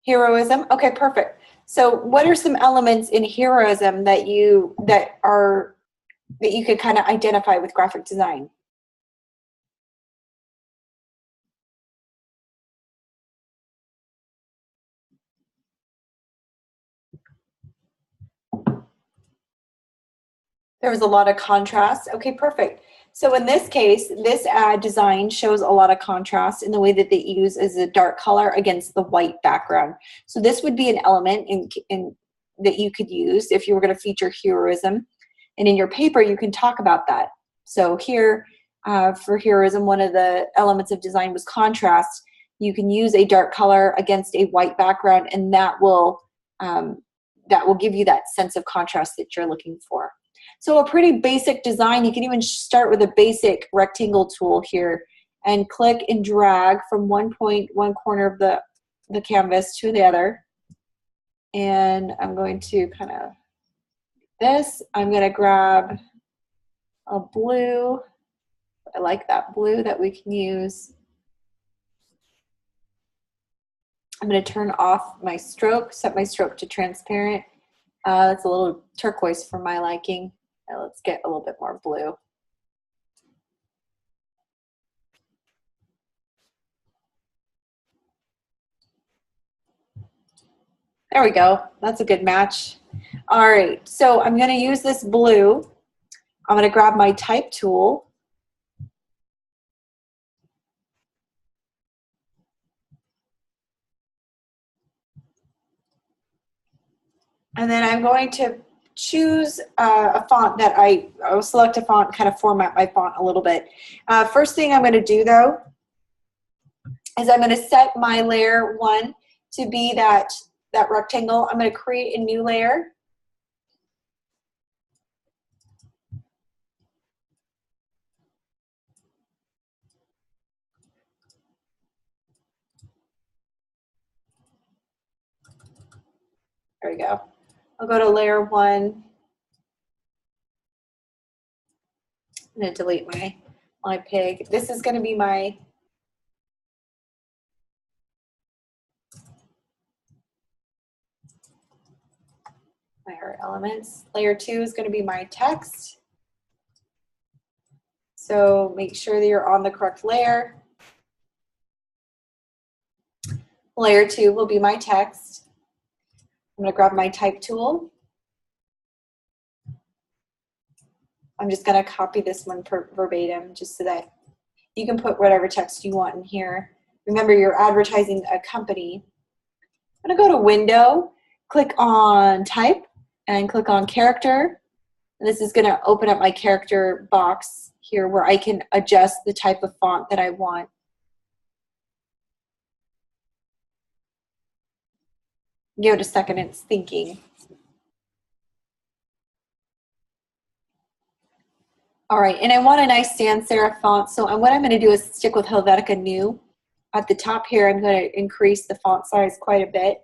Heroism? Okay, perfect. So what are some elements in heroism that you could kind of identify with graphic design? There was a lot of contrast. Okay, perfect. So in this case, this ad design shows a lot of contrast in the way that they use is a dark color against the white background. So this would be an element in that you could use if you were going to feature heroism. And in your paper, you can talk about that. So here, for heroism, one of the elements of design was contrast. You can use a dark color against a white background, and that will give you that sense of contrast that you're looking for. So a pretty basic design. You can even start with a basic rectangle tool here and click and drag from one corner of the canvas to the other. And I'm going to kind of this. I'm going to grab a blue. I like that blue that we can use. I'm going to turn off my stroke, set my stroke to transparent. It's a little turquoise for my liking. Now let's get a little bit more blue. There we go. That's a good match. All right, so I'm going to use this blue. I'm going to grab my type tool. And then I'm going to choose a font that I will select a font, kind of format my font a little bit. First thing I'm going to do though is I'm going to set my layer 1 to be that rectangle. I'm going to create a new layer. There we go. I'll go to layer 1. I'm going to delete my pig. This is going to be my art elements. Layer 2 is going to be my text. So make sure that you're on the correct layer. Layer 2 will be my text. I'm going to grab my type tool. I'm just going to copy this one verbatim just so that you can put whatever text you want in here. Remember, you're advertising a company. I'm going to go to Window, click on Type, and click on Character. And this is going to open up my character box here where I can adjust the type of font that I want. Give it a second, it's thinking. All right, and I want a nice sans serif font, so what I'm going to do is stick with Helvetica New. At the top here, I'm going to increase the font size quite a bit.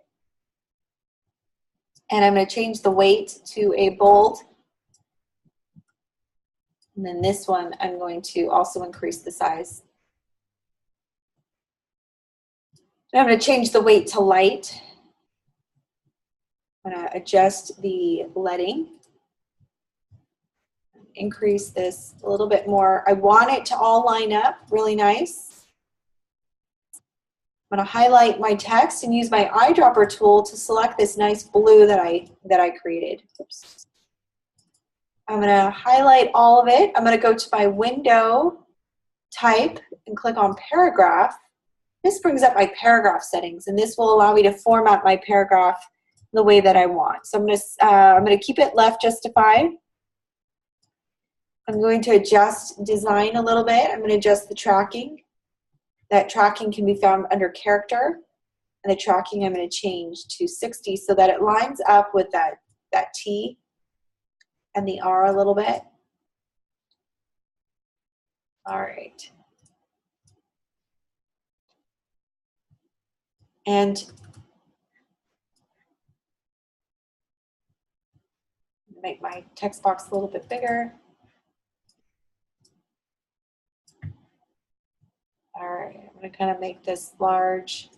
And I'm going to change the weight to a bold. And then this one, I'm going to also increase the size. And I'm going to change the weight to light. I'm going to adjust the leading. Increase this a little bit more. I want it to all line up really nice. I'm going to highlight my text and use my eyedropper tool to select this nice blue that I created. Oops. I'm going to highlight all of it. I'm going to go to my window, type, and click on paragraph. This brings up my paragraph settings, and this will allow me to format my paragraph the way that I want. So I'm going to keep it left justified. I'm going to adjust design a little bit. I'm going to adjust the tracking. That tracking can be found under character. And the tracking I'm going to change to 60 so that it lines up with that T and the R a little bit. All right. And make my text box a little bit bigger. All right, I'm going to kind of make this large.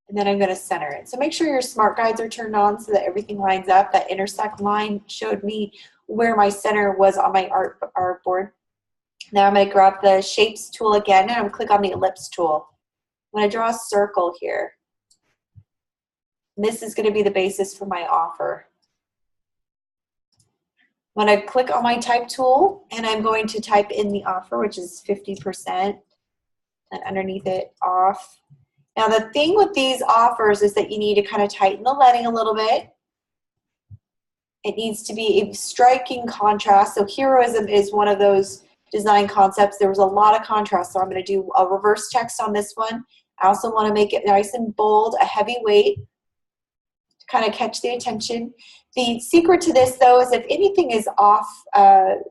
And then I'm going to center it. So make sure your smart guides are turned on so that everything lines up. That intersect line showed me where my center was on my artboard. Now I'm going to grab the shapes tool again, and I'm going to click on the ellipse tool. I'm going to draw a circle here. And this is going to be the basis for my offer. I'm going to click on my type tool and I'm going to type in the offer, which is 50%, and underneath it off. Now the thing with these offers is that you need to kind of tighten the leading a little bit. It needs to be a striking contrast. So heroism is one of those design concepts. There was a lot of contrast, so I'm going to do a reverse text on this one. I also want to make it nice and bold, a heavy weight to kind of catch the attention. The secret to this, though, is if anything is off,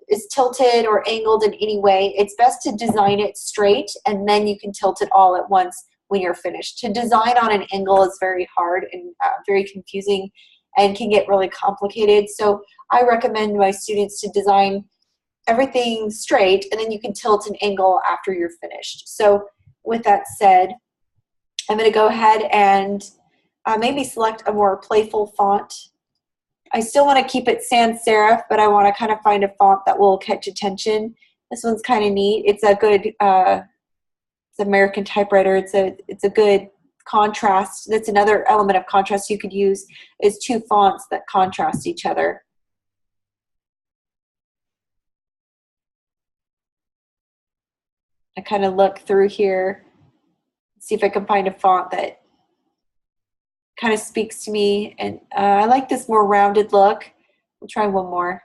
is tilted or angled in any way, it's best to design it straight, and then you can tilt it all at once when you're finished. To design on an angle is very hard and very confusing and can get really complicated. So I recommend my students to design everything straight, and then you can tilt an angle after you're finished. So with that said, I'm going to go ahead and maybe select a more playful font. I still want to keep it sans serif, but I want to kind of find a font that will catch attention. This one's kind of neat. It's a good, it's American typewriter. It's a good contrast. That's another element of contrast you could use, is two fonts that contrast each other. I kind of look through here, see if I can find a font that kind of speaks to me, and I like this more rounded look. We'll try one more.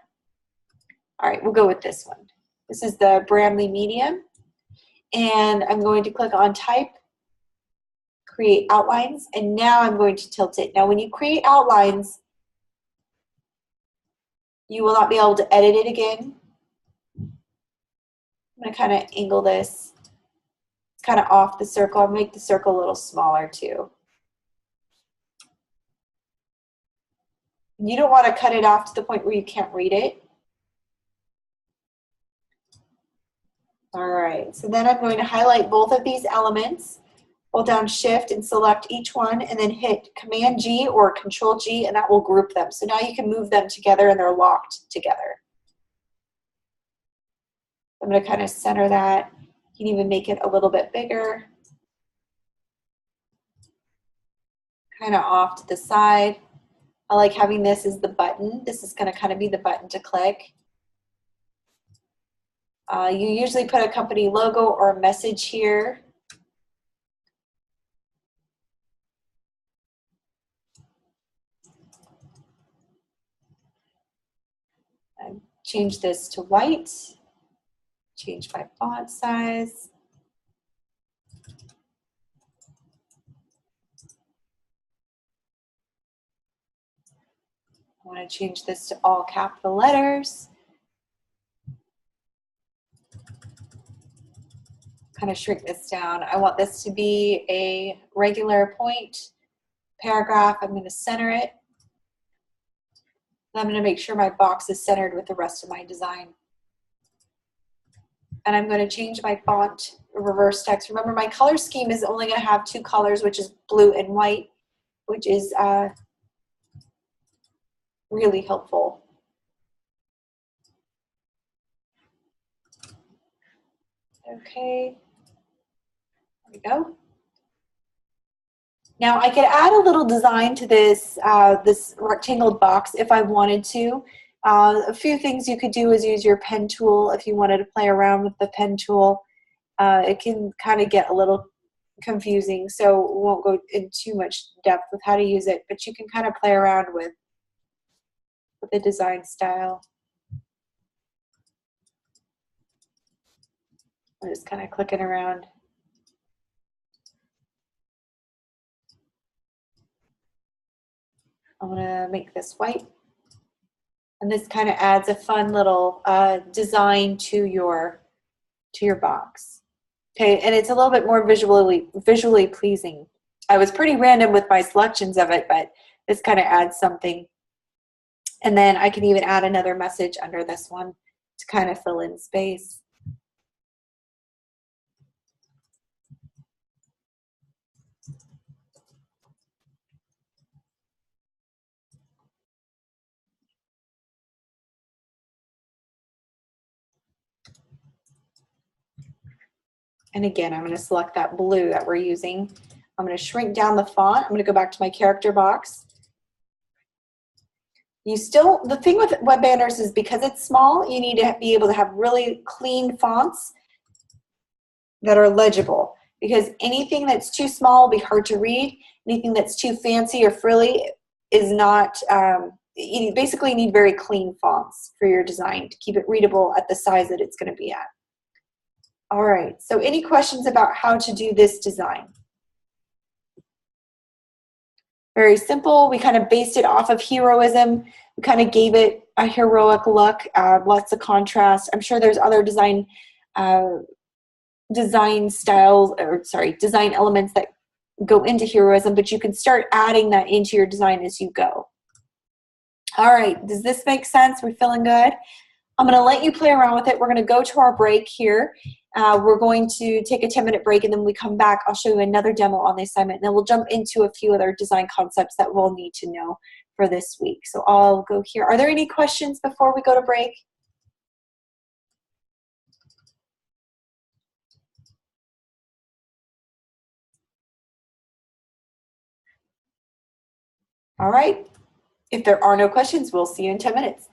All right, we'll go with this one. This is the Bramley Medium, and I'm going to click on Type, Create Outlines, and now I'm going to tilt it. Now when you create outlines, you will not be able to edit it again. I'm going to kind of angle this. It's kind of off the circle. I'll make the circle a little smaller too. You don't want to cut it off to the point where you can't read it. All right, so then I'm going to highlight both of these elements, hold down Shift and select each one, and then hit Command G or Control G, and that will group them. So now you can move them together and they're locked together. I'm going to kind of center that. You can even make it a little bit bigger. Kind of off to the side. I like having this as the button. This is going to kind of be the button to click. You usually put a company logo or a message here. Change this to white. Change my font size. I want to change this to all capital letters. Kind of shrink this down. I want this to be a regular point paragraph. I'm going to center it. I'm going to make sure my box is centered with the rest of my design. And I'm going to change my font, reverse text. Remember, my color scheme is only going to have two colors, which is blue and white, which is really helpful. Okay, there we go. Now I could add a little design to this, this rectangled box if I wanted to. A few things you could do is use your pen tool if you wanted to play around with the pen tool. It can kind of get a little confusing, so we won't go in too much depth with how to use it, but you can kind of play around with the design style. I'm just kind of clicking around. I'm going to make this white. And this kind of adds a fun little design to your box. Okay, and it's a little bit more visually pleasing. I was pretty random with my selections of it, but this kind of adds something. And then I can even add another message under this one to kind of fill in space. And again, I'm going to select that blue that we're using. I'm going to shrink down the font. I'm going to go back to my character box. You still, the thing with web banners is because it's small, you need to be able to have really clean fonts that are legible, because anything that's too small will be hard to read. Anything that's too fancy or frilly is not, you basically need very clean fonts for your design to keep it readable at the size that it's going to be at. All right, so any questions about how to do this design? Very simple. We kind of based it off of heroism. We kind of gave it a heroic look, lots of contrast. I'm sure there's other design styles, or sorry, design elements that go into heroism, but you can start adding that into your design as you go. All right, does this make sense? We're feeling good? I'm going to let you play around with it. We're going to go to our break here. We're going to take a 10-minute break, and then when we come back, I'll show you another demo on the assignment, and then we'll jump into a few other design concepts that we'll need to know for this week. So I'll go here. Are there any questions before we go to break? All right. If there are no questions, we'll see you in 10 minutes.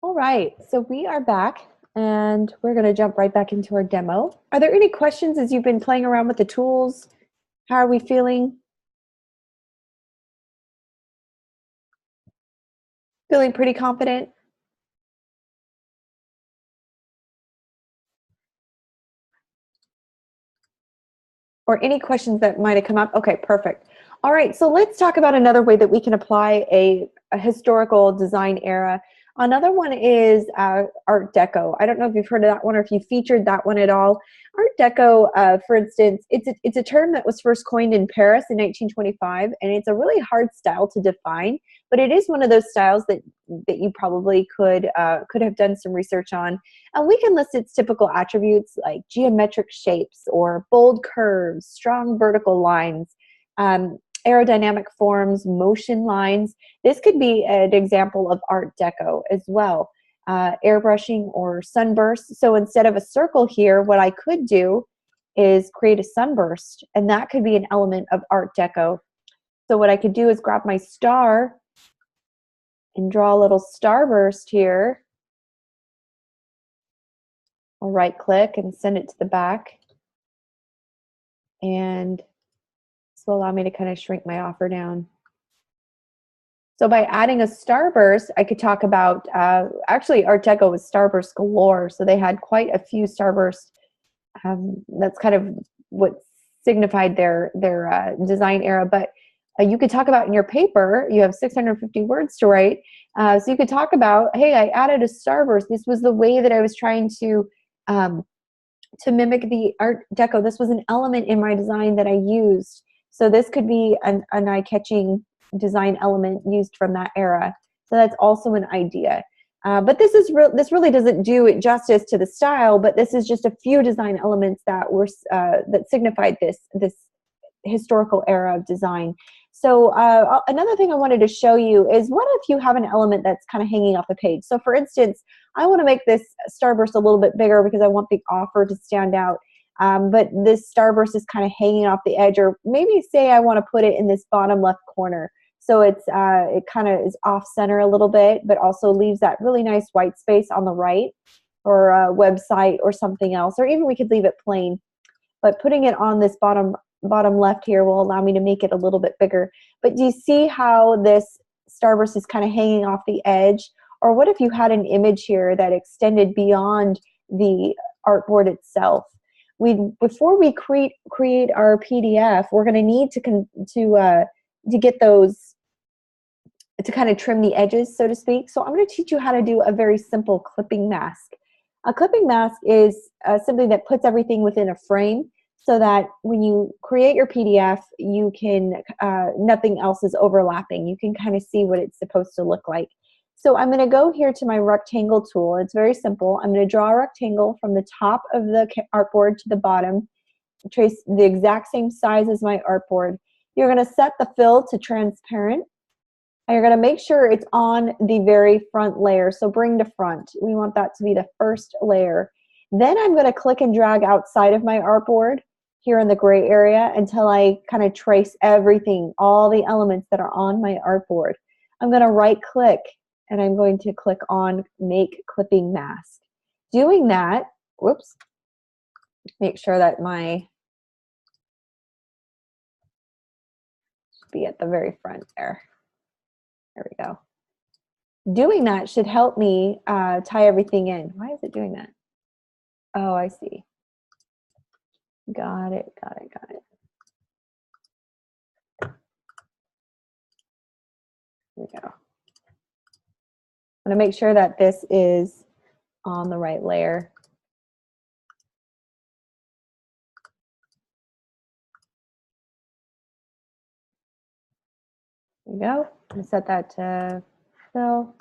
All right, so we are back and we're going to jump right back into our demo. Are there any questions as you've been playing around with the tools? How are we feeling? Feeling pretty confident? Or any questions that might have come up? Okay, perfect. All right, so let's talk about another way that we can apply a historical design era. Another one is Art Deco. I don't know if you've heard of that one or if you featured that one at all. Art Deco, for instance, it's a term that was first coined in Paris in 1925, and it's a really hard style to define, but it is one of those styles that you probably could have done some research on. And we can list its typical attributes like geometric shapes or bold curves, strong vertical lines, aerodynamic forms, motion lines. This could be an example of Art Deco as well. Airbrushing or sunburst. So instead of a circle here, what I could do is create a sunburst, and that could be an element of Art Deco. So what I could do is grab my star and draw a little starburst here. I'll right click and send it to the back. And this will allow me to kind of shrink my offer down. So by adding a starburst, I could talk about, actually Art Deco was starburst galore. So they had quite a few starbursts. That's kind of what signified their design era. But you could talk about in your paper, you have 650 words to write. So you could talk about, hey, I added a starburst. This was the way that I was trying to mimic the Art Deco. This was an element in my design that I used. So this could be an eye-catching design element used from that era. So that's also an idea. But this really doesn't do it justice to the style, but this is just a few design elements that were that signified this historical era of design. So another thing I wanted to show you is, what if you have an element that's kind of hanging off the page? So for instance, I want to make this starburst a little bit bigger because I want the offer to stand out. But this starburst is kind of hanging off the edge, or maybe say I want to put it in this bottom left corner. So it kind of is off center a little bit, but also leaves that really nice white space on the right, or a website or something else, or even we could leave it plain. But putting it on this bottom left here will allow me to make it a little bit bigger. But do you see how this starburst is kind of hanging off the edge? Or what if you had an image here that extended beyond the artboard itself? Before we create our PDF, we're going to need to get those, to kind of trim the edges, so to speak. So I'm going to teach you how to do a very simple clipping mask. A clipping mask is something that puts everything within a frame, so that when you create your PDF, you can nothing else is overlapping. You can kind of see what it's supposed to look like. So I'm going to go here to my rectangle tool. It's very simple. I'm going to draw a rectangle from the top of the artboard to the bottom, trace the exact same size as my artboard. You're going to set the fill to transparent, and you're going to make sure it's on the very front layer. So bring to front. We want that to be the first layer. Then I'm going to click and drag outside of my artboard here in the gray area until I kind of trace everything, all the elements that are on my artboard. I'm going to right click and I'm going to click on Make Clipping Mask. Doing that, whoops, make sure that my should be at the very front there. There we go. Doing that should help me tie everything in. Why is it doing that? Oh, I see. Got it. Here we go. I'm going to make sure that this is on the right layer. There we go. I'm going to set that to fill.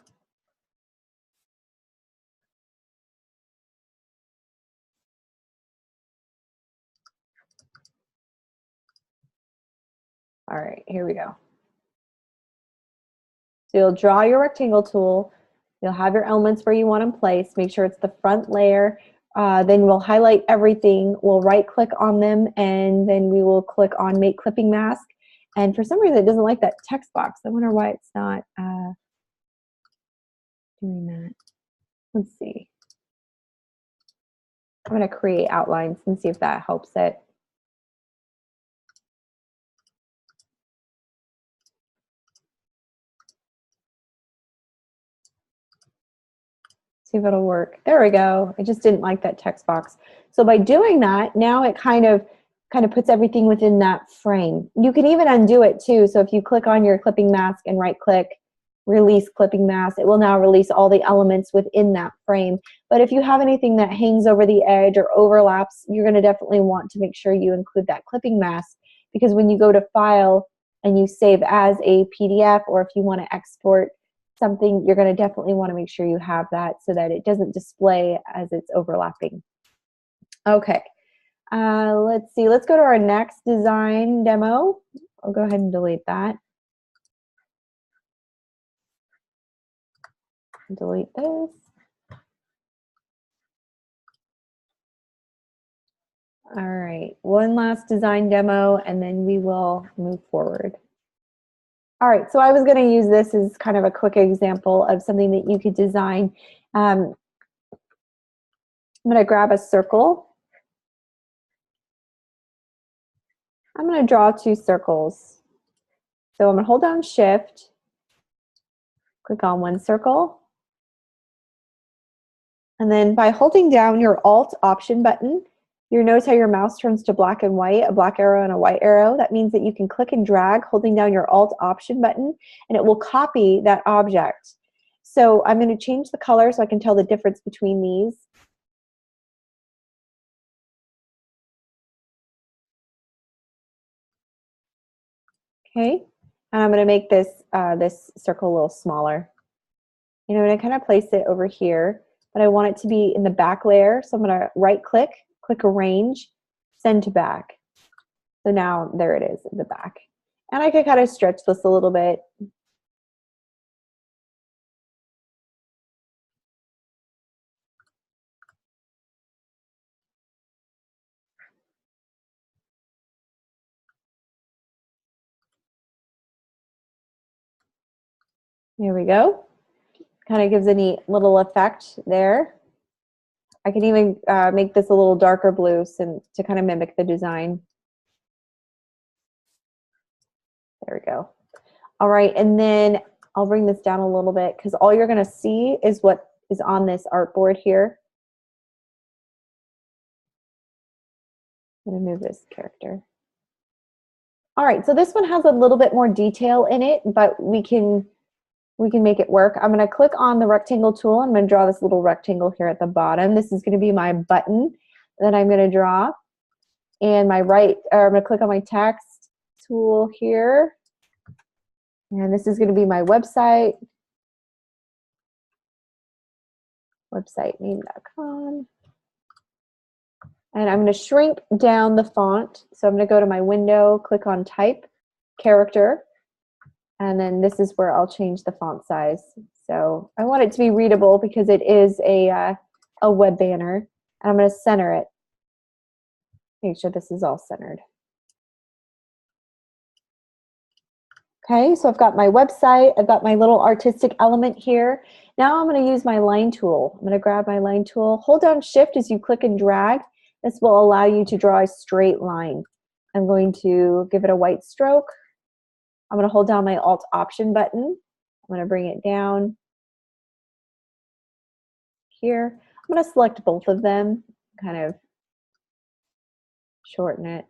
All right, here we go. So you'll draw your rectangle tool. You'll have your elements where you want them placed. Make sure it's the front layer. Then we'll highlight everything. We'll right click on them, and then we will click on Make Clipping Mask. And for some reason, it doesn't like that text box. I wonder why it's not doing that. Let's see. I'm going to create outlines and see if that helps it. See if it'll work. There we go. I just didn't like that text box. So by doing that, now it kind of puts everything within that frame. You can even undo it too. So if you click on your clipping mask and right click, release clipping mask, it will now release all the elements within that frame. But if you have anything that hangs over the edge or overlaps, you're going to definitely want to make sure you include that clipping mask, because when you go to file and you save as a PDF, or if you want to export something, you're going to definitely want to make sure you have that so that it doesn't display as it's overlapping. Okay, let's see. Let's go to our next design demo. I'll go ahead and delete that. Delete this. All right, one last design demo and then we will move forward. All right, so I was going to use this as kind of a quick example of something that you could design. I'm going to grab a circle. I'm going to draw 2 circles. So I'm going to hold down Shift, click on one circle, and then by holding down your Alt Option button, you notice how your mouse turns to black and white, a black arrow and a white arrow. That means that you can click and drag holding down your Alt Option button, and it will copy that object. So I'm going to change the color so I can tell the difference between these. Okay, and I'm going to make this this circle a little smaller. And I'm going to kind of place it over here, but I want it to be in the back layer. So I'm going to right click, click Arrange, Send to Back. So now there it is in the back. And I could kind of stretch this a little bit. There we go. Kind of gives a neat little effect there. I can even make this a little darker blue to kind of mimic the design. There we go. All right, and then I'll bring this down a little bit because all you're going to see is what is on this artboard here. I'm going to move this character. All right, so this one has a little bit more detail in it, but we can make it work. I'm going to click on the rectangle tool. I'm going to draw this little rectangle here at the bottom. This is going to be my button that I'm going to draw. And I'm going to click on my text tool here. And this is going to be my website. Websitename.com. And I'm going to shrink down the font. So I'm going to go to my window, click on Type, Character. And then this is where I'll change the font size. So I want it to be readable because it is a web banner. And I'm going to center it. Make sure this is all centered. Okay, so I've got my website. I've got my little artistic element here. Now I'm going to use my line tool. I'm going to grab my line tool. Hold down Shift as you click and drag. This will allow you to draw a straight line. I'm going to give it a white stroke. I'm going to hold down my Alt Option button. I'm going to bring it down here. I'm going to select both of them, kind of shorten it.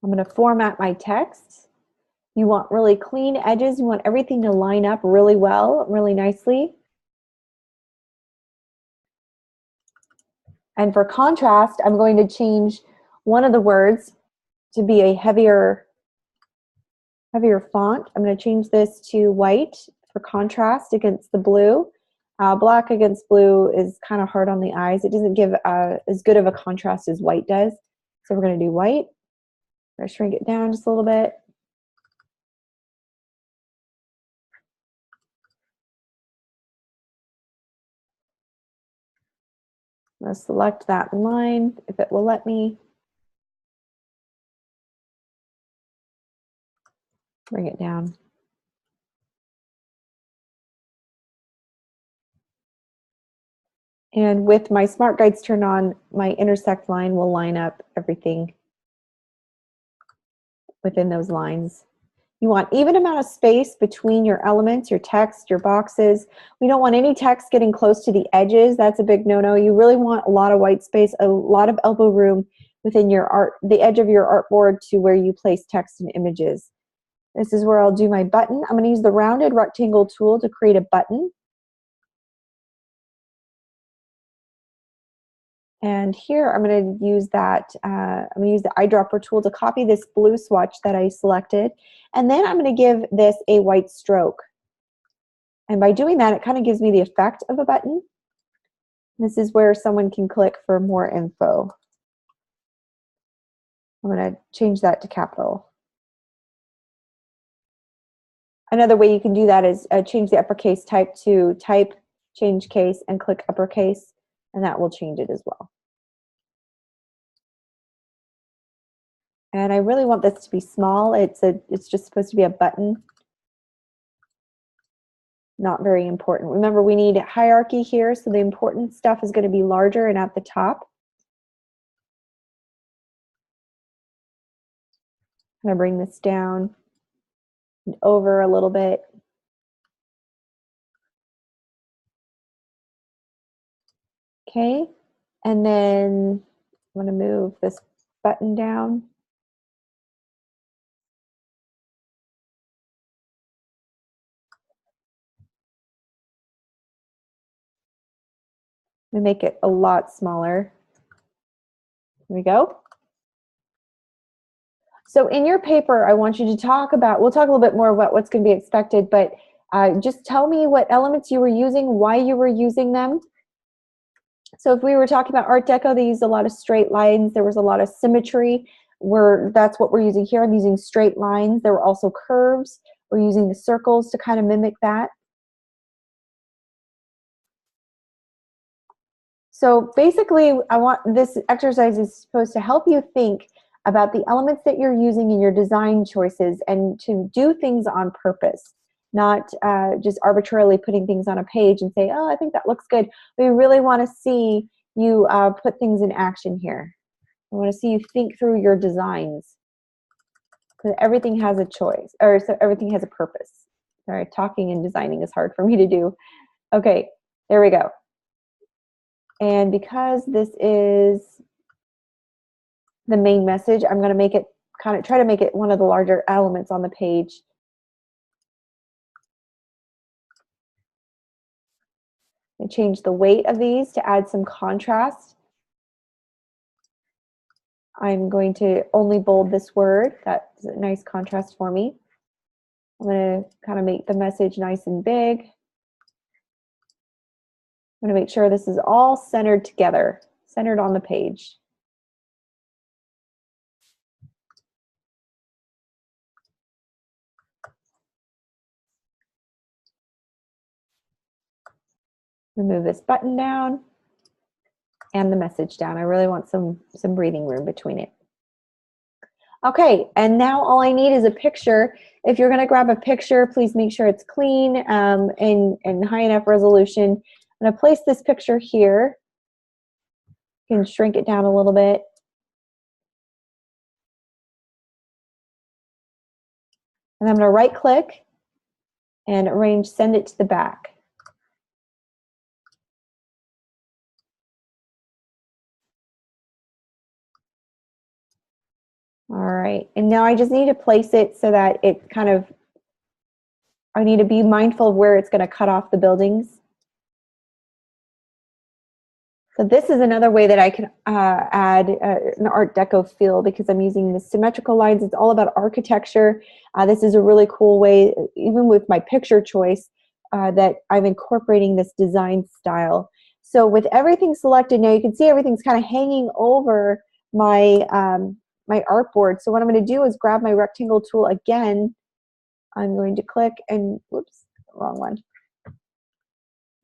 I'm going to format my text. You want really clean edges. You want everything to line up really well, really nicely. And for contrast, I'm going to change one of the words to be a heavier font. I'm going to change this to white for contrast against the blue. Black against blue is kind of hard on the eyes. It doesn't give as good of a contrast as white does. So we're going to do white. I'm going to shrink it down just a little bit. I'm going to select that line if it will let me. Bring it down. And with my smart guides turned on, my intersect line will line up everything within those lines. You want even amount of space between your elements, your text, your boxes. We don't want any text getting close to the edges. That's a big no-no. You really want a lot of white space, a lot of elbow room within your art, the edge of your artboard to where you place text and images. This is where I'll do my button. I'm going to use the rounded rectangle tool to create a button. And here I'm going to use that, I'm going to use the eyedropper tool to copy this blue swatch that I selected. And then I'm going to give this a white stroke. And by doing that, it kind of gives me the effect of a button. This is where someone can click for more info. I'm going to change that to capital. Another way you can do that is change the uppercase type to type, change case, and click uppercase, and that will change it as well. And I really want this to be small. It's just supposed to be a button. Not very important. Remember, we need hierarchy here, so the important stuff is going to be larger and at the top. I'm going to bring this down and over a little bit. Okay, and then I'm going to move this button down. I'm going to make it a lot smaller. Here we go. So in your paper, I want you to talk about, we'll talk a little bit more about what's going to be expected, but just tell me what elements you were using, why you were using them. So if we were talking about Art Deco, they used a lot of straight lines. There was a lot of symmetry. That's what we're using here. I'm using straight lines. There were also curves. We're using the circles to kind of mimic that. So basically, this exercise is supposed to help you think about the elements that you're using in your design choices and to do things on purpose, not just arbitrarily putting things on a page and say, oh, I think that looks good. We really want to see you put things in action here. I want to see you think through your designs, because everything has a choice, or so everything has a purpose. Sorry, talking and designing is hard for me to do. Okay, there we go. And because this is the main message, I'm going to make it try to make it one of the larger elements on the page. And change the weight of these to add some contrast. I'm going to only bold this word. That's a nice contrast for me. I'm going to kind of make the message nice and big. I'm going to make sure this is all centered together, centered on the page. Move this button down and the message down. I really want some breathing room between it. Okay, and now all I need is a picture. If you're going to grab a picture, please make sure it's clean and high enough resolution. I'm going to place this picture here. You can shrink it down a little bit. And I'm going to right click and arrange send it to the back. All right, and now I just need to place it so that it I need to be mindful of where it's going to cut off the buildings. So this is another way that I can add an Art Deco feel, because I'm using the symmetrical lines. It's all about architecture. This is a really cool way, even with my picture choice, that I'm incorporating this design style. So with everything selected now, you can see everything's kind of hanging over my my artboard. So what I'm going to do is grab my rectangle tool again. I'm going to click and, whoops, wrong one.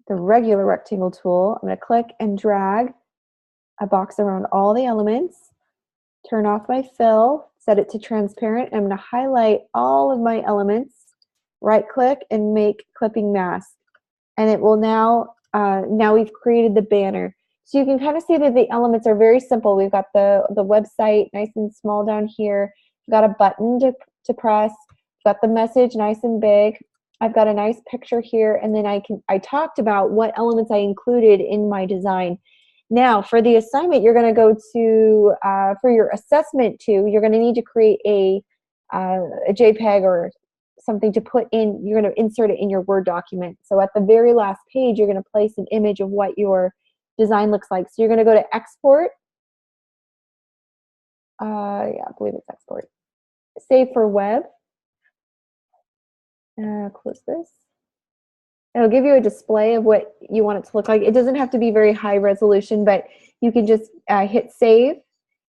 The regular rectangle tool. I'm going to click and drag a box around all the elements, turn off my fill, set it to transparent. I'm going to highlight all of my elements, right click and make clipping mask. And it will now, now we've created the banner. So you can kind of see that the elements are very simple. We've got the website nice and small down here. We've got a button to press. We've got the message nice and big. I've got a nice picture here, and then I talked about what elements I included in my design. Now, for the assignment, you're going to go to, for your assessment too, you're going to need to create a JPEG or something to put in. You're going to insert it in your Word document. So at the very last page, you're going to place an image of what your design looks like. So you're going to go to Export. Yeah, I believe it's Export. Save for Web. Close this. It'll give you a display of what you want it to look like. It doesn't have to be very high resolution, but you can just hit save,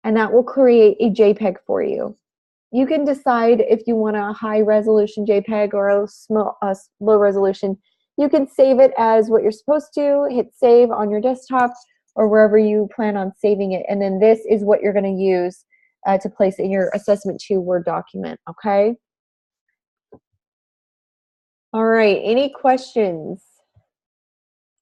and that will create a JPEG for you. You can decide if you want a high resolution JPEG or a low resolution. You can save it as what you're supposed to, hit save on your desktop or wherever you plan on saving it. And then this is what you're going to use to place in your Assessment 2 Word document, okay? All right, any questions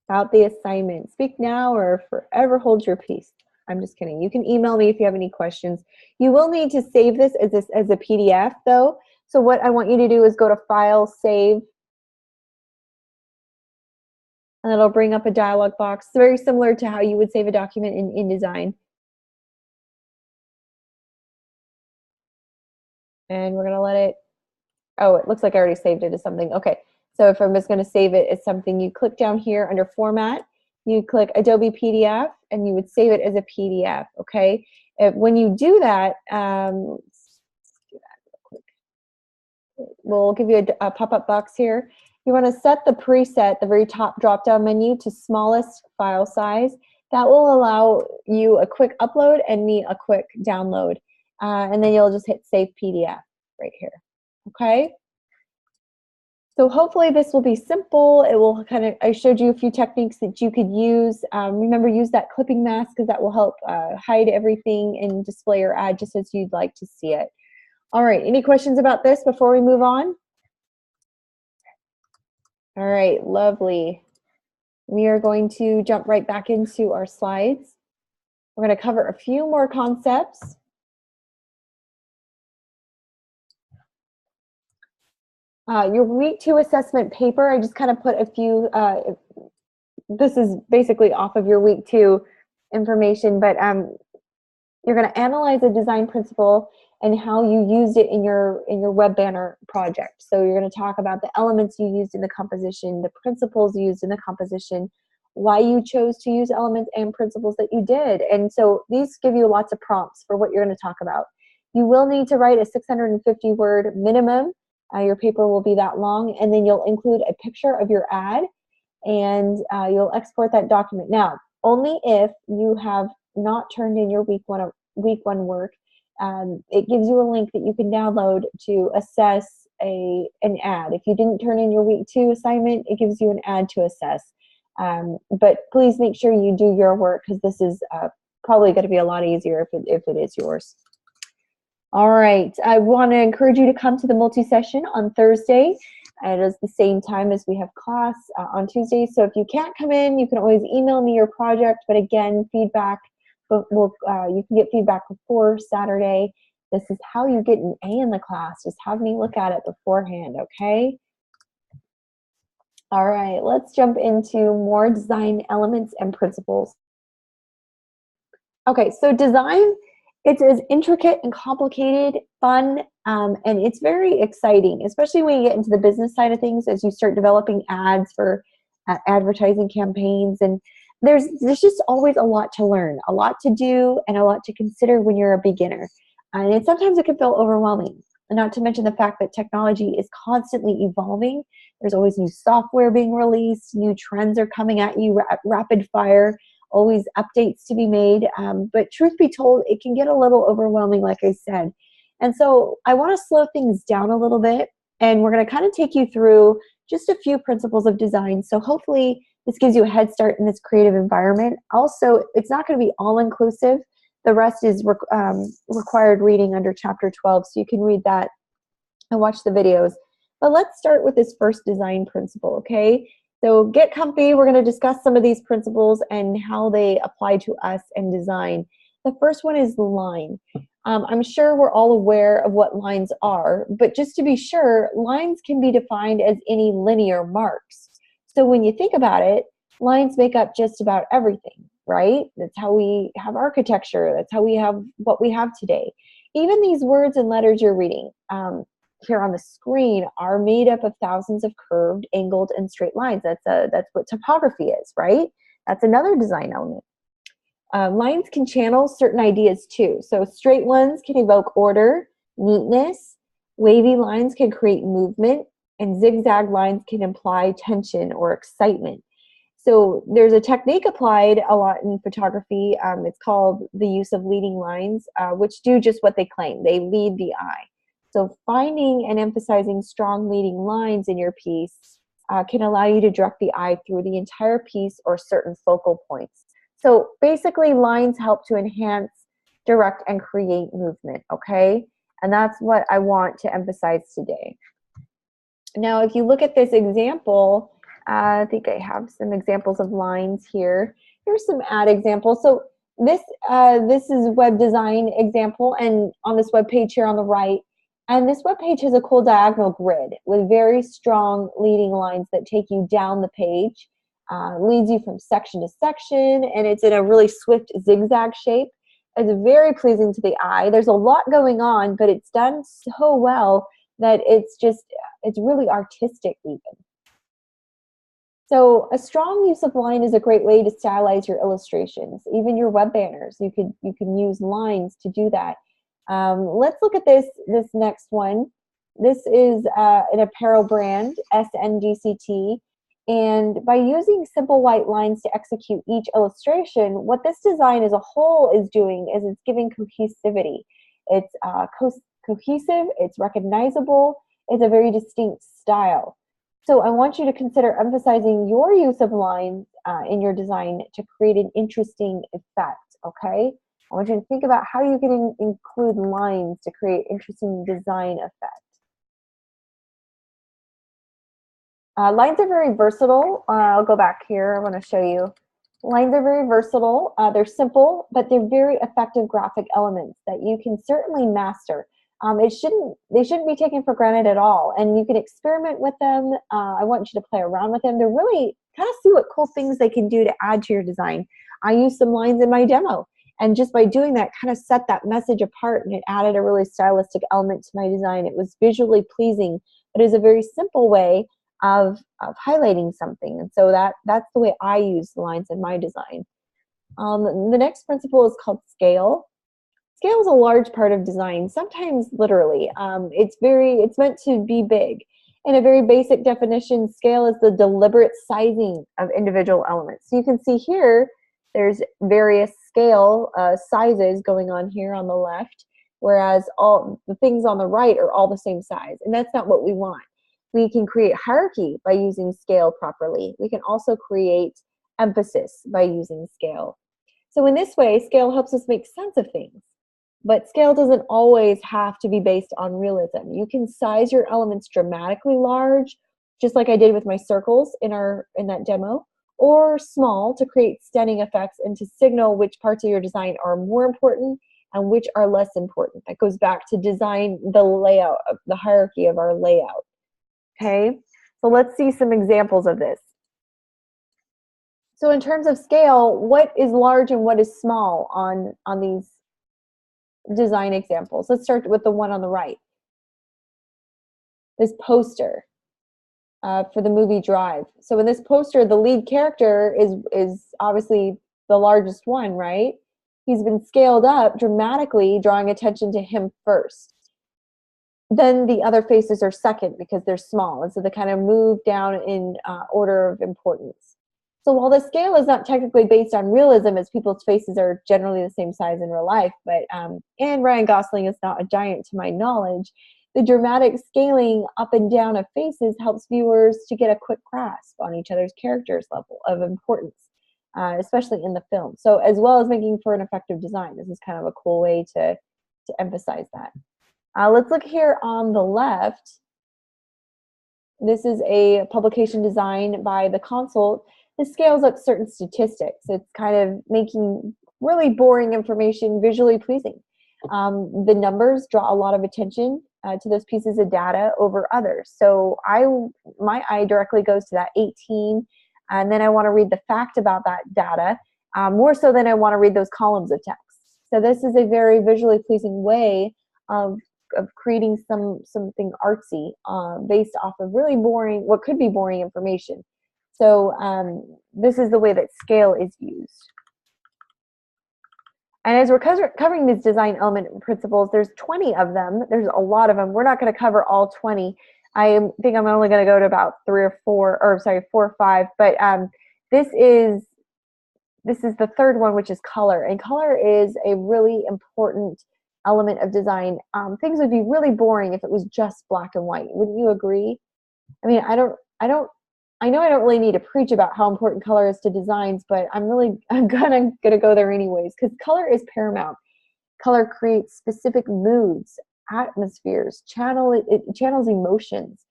about the assignment? Speak now or forever hold your peace. I'm just kidding. You can email me if you have any questions. You will need to save this as a PDF though. So what I want you to do is go to File, Save, and it'll bring up a dialog box. It's very similar to how you would save a document in InDesign. And we're gonna let it, oh, it looks like I already saved it as something. Okay, so if I'm just gonna save it as something, you click down here under Format, you click Adobe PDF, and you would save it as a PDF, okay? When you do that, let's do that real quick. We'll give you a pop-up box here. You wanna set the preset, the very top drop-down menu, to smallest file size. That will allow you a quick upload and me a quick download. And then you'll just hit Save PDF right here, okay? So hopefully this will be simple. It will kind of, I showed you a few techniques that you could use. Remember, use that clipping mask because that will help hide everything and display your ad just as you'd like to see it. All right, any questions about this before we move on? All right, lovely. We are going to jump right back into our slides. We're going to cover a few more concepts. Your week 2 assessment paper, I just kind of put a few, this is basically off of your week 2 information, but you're going to analyze a design principle and how you used it in your web banner project. So you're going to talk about the elements you used in the composition, the principles used in the composition, why you chose to use elements and principles that you did. And so these give you lots of prompts for what you're going to talk about. You will need to write a 650 word minimum. Your paper will be that long, and then you'll include a picture of your ad, and you'll export that document. Now, only if you have not turned in your week one work. It gives you a link that you can download to assess an ad. If you didn't turn in your week 2 assignment, it gives you an ad to assess. But please make sure you do your work because this is probably going to be a lot easier if it is yours. All right, I want to encourage you to come to the multi-session on Thursday. It is the same time as we have class on Tuesday. So if you can't come in, you can always email me your project. But again, feedback, you can get feedback before Saturday. This is how you get an A in the class. Just have me look at it beforehand, okay? All right, let's jump into more design elements and principles. Okay, so design, it's as intricate and complicated, fun, and it's very exciting, especially when you get into the business side of things as you start developing ads for advertising campaigns. And there's just always a lot to learn, a lot to do, and a lot to consider when you're a beginner. And sometimes it can feel overwhelming, not to mention the fact that technology is constantly evolving. There's always new software being released, new trends are coming at you rapid fire, always updates to be made. But truth be told, it can get a little overwhelming, like I said. And so I want to slow things down a little bit, and we're going to kind of take you through just a few principles of design. So hopefully This gives you a head start in this creative environment. Also, it's not going to be all inclusive. The rest is required reading under chapter 12, so you can read that and watch the videos. But let's start with this first design principle, okay? So get comfy. We're going to discuss some of these principles and how they apply to us in design. The first one is line. I'm sure we're all aware of what lines are, but just to be sure, lines can be defined as any linear marks. So when you think about it, lines make up just about everything, right? That's how we have architecture. That's how we have what we have today. Even these words and letters you're reading here on the screen are made up of thousands of curved, angled, and straight lines. That's what topography is, right? That's another design element. Lines can channel certain ideas too. So straight ones can evoke order, neatness. Wavy lines can create movement, and zigzag lines can imply tension or excitement. So there's a technique applied a lot in photography. It's called the use of leading lines, which do just what they claim. They lead the eye. So finding and emphasizing strong leading lines in your piece can allow you to direct the eye through the entire piece or certain focal points. So basically, lines help to enhance, direct, and create movement, okay? And that's what I want to emphasize today. Now, if you look at this example, I think I have some examples of lines here. Here's some ad examples. So this is web design example, and on this web page here on the right. And this web page has a cool diagonal grid with very strong leading lines that take you down the page, leads you from section to section, and it's in a really swift zigzag shape. It's very pleasing to the eye. There's a lot going on, but it's done so well that it's really artistic even. So a strong use of line is a great way to stylize your illustrations, even your web banners. You can use lines to do that. Let's look at this next one. This is an apparel brand, SNDCT, and by using simple white lines to execute each illustration, what this design as a whole is doing is it's giving cohesivity. It's cohesive, it's recognizable, it's a very distinct style. So I want you to consider emphasizing your use of lines in your design to create an interesting effect, okay? I want you to think about how you can include lines to create interesting design effect. Lines are very versatile. I'll go back here. I want to show you. Lines are very versatile. They're simple, but they're very effective graphic elements that you can certainly master. They shouldn't be taken for granted at all, and you can experiment with them. I want you to play around with them to really kind of see what cool things they can do to add to your design. I used some lines in my demo, and just by doing that, kind of set that message apart, and it added a really stylistic element to my design. It was visually pleasing, but it is a very simple way of highlighting something, and so that's the way I use the lines in my design. The next principle is called scale. Scale is a large part of design, sometimes literally. It's meant to be big. In a very basic definition, scale is the deliberate sizing of individual elements. So you can see here, there's various scale sizes going on here on the left, whereas all the things on the right are all the same size, and that's not what we want. We can create hierarchy by using scale properly. We can also create emphasis by using scale. So in this way, scale helps us make sense of things. But scale doesn't always have to be based on realism. You can size your elements dramatically large, just like I did with my circles in that demo, or small to create stunning effects and to signal which parts of your design are more important and which are less important. That goes back to design, the layout, the hierarchy of our layout. Okay, so let's see some examples of this. So in terms of scale, what is large and what is small on these design examples? Let's start with the one on the right. This poster for the movie Drive. So in this poster, the lead character is obviously the largest one, right? He's been scaled up dramatically, drawing attention to him first. Then the other faces are second because they're small, and so they kind of move down in order of importance. So while the scale is not technically based on realism, as people's faces are generally the same size in real life, but and Ryan Gosling is not a giant to my knowledge, the dramatic scaling up and down of faces helps viewers to get a quick grasp on each other's characters' level of importance, especially in the film. So as well as making for an effective design, this is kind of a cool way to emphasize that. Let's look here on the left. This is a publication design by the Consult. This scales up certain statistics. It's kind of making really boring information visually pleasing. The numbers draw a lot of attention to those pieces of data over others. So my eye directly goes to that 18, and then I want to read the fact about that data, more so than I want to read those columns of text. So this is a very visually pleasing way of creating something artsy based off of really boring, what could be boring information. So this is the way that scale is used. And as we're covering these design element principles, there's 20 of them. There's a lot of them. We're not going to cover all 20. I think I'm only going to go to about 4 or 5. But this is the third one, which is color. And color is a really important element of design. Things would be really boring if it was just black and white. Wouldn't you agree? I mean, I know I don't really need to preach about how important color is to designs, but I'm gonna go there anyways, because color is paramount. Color creates specific moods, atmospheres, it channels emotions.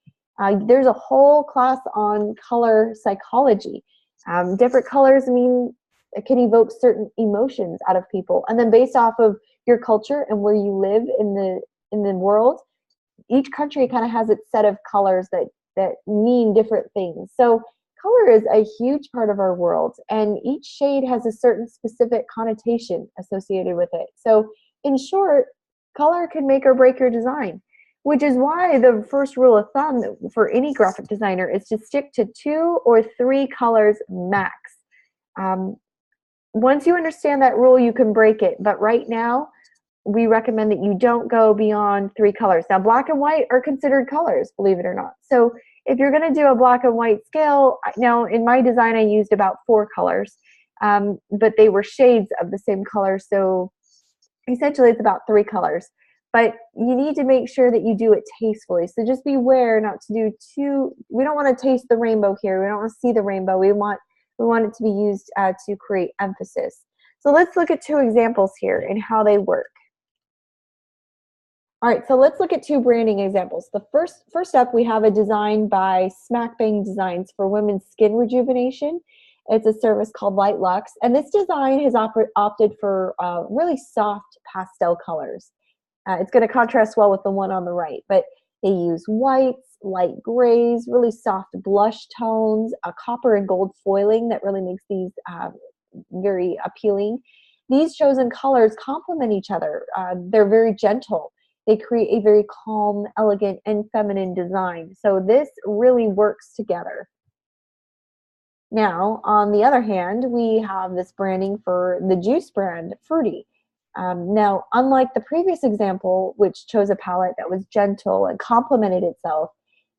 There's a whole class on color psychology. Different colors can evoke certain emotions out of people, and then based off of your culture and where you live in the world, each country kind of has its set of colors that mean different things. So color is a huge part of our world, and each shade has a certain specific connotation associated with it. So in short, color can make or break your design, which is why the first rule of thumb for any graphic designer is to stick to 2 or 3 colors max. Once you understand that rule, you can break it. But right now, we recommend that you don't go beyond 3 colors. Now, black and white are considered colors, believe it or not. So if you're going to do a black and white scale, now in my design, I used about 4 colors, but they were shades of the same color. So essentially, it's about 3 colors. But you need to make sure that you do it tastefully. So just beware not to do we don't want to taste the rainbow here. We don't want to see the rainbow. We want it to be used to create emphasis. So let's look at 2 examples here and how they work. All right, so let's look at 2 branding examples. The first up, we have a design by Smack Bang Designs for women's skin rejuvenation. It's a service called Light Lux, and this design has opted for really soft pastel colors. It's going to contrast well with the one on the right, but they use whites, light grays, really soft blush tones, copper and gold foiling that really makes these very appealing. These chosen colors complement each other. They're very gentle. They create a very calm, elegant, and feminine design. So this really works together. Now, on the other hand, we have this branding for the juice brand, Fruity. Now, unlike the previous example, which chose a palette that was gentle and complemented itself,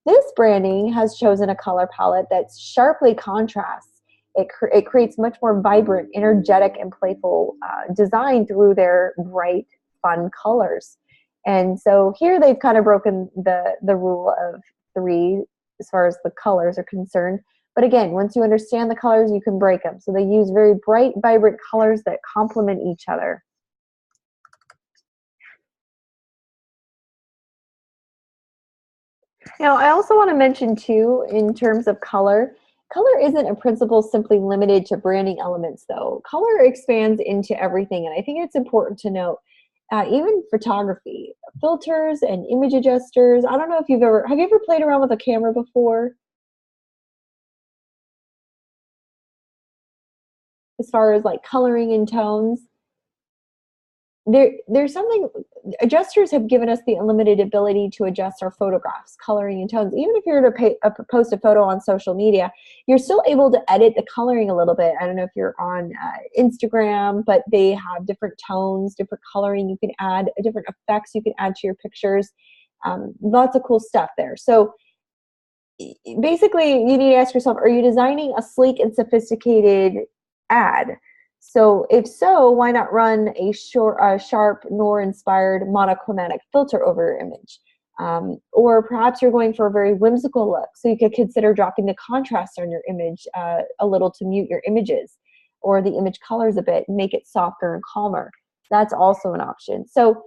this branding has chosen a color palette that sharply contrasts. It creates much more vibrant, energetic, and playful design through their bright, fun colors. And so here they've kind of broken the rule of 3 as far as the colors are concerned. But again, once you understand the colors, you can break them. So they use very bright, vibrant colors that complement each other. Now, I also want to mention too, in terms of color isn't a principle simply limited to branding elements though. Color expands into everything, and I think it's important to note, even photography, filters and image adjusters. I don't know if have you ever played around with a camera before? As far as like coloring and tones. There's something, adjusters have given us the unlimited ability to adjust our photographs, coloring and tones. Even if you were to post a photo on social media, you're still able to edit the coloring a little bit. I don't know if you're on Instagram, but they have different tones, different coloring you can add, different effects you can add to your pictures. Lots of cool stuff there. So basically, you need to ask yourself, are you designing a sleek and sophisticated ad? So if so, why not run a sharp nor inspired monochromatic filter over your image? Or perhaps you're going for a very whimsical look, so you could consider dropping the contrast on your image a little to mute your images, or the image colors a bit and make it softer and calmer. That's also an option. So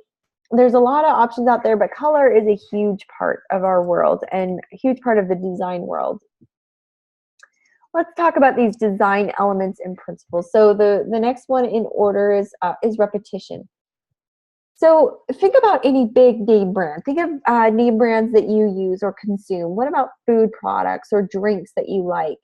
there's a lot of options out there, but color is a huge part of our world and a huge part of the design world. Let's talk about these design elements and principles. So the next one in order is repetition. So think about any big name brand. Think of name brands that you use or consume. What about food products or drinks that you like?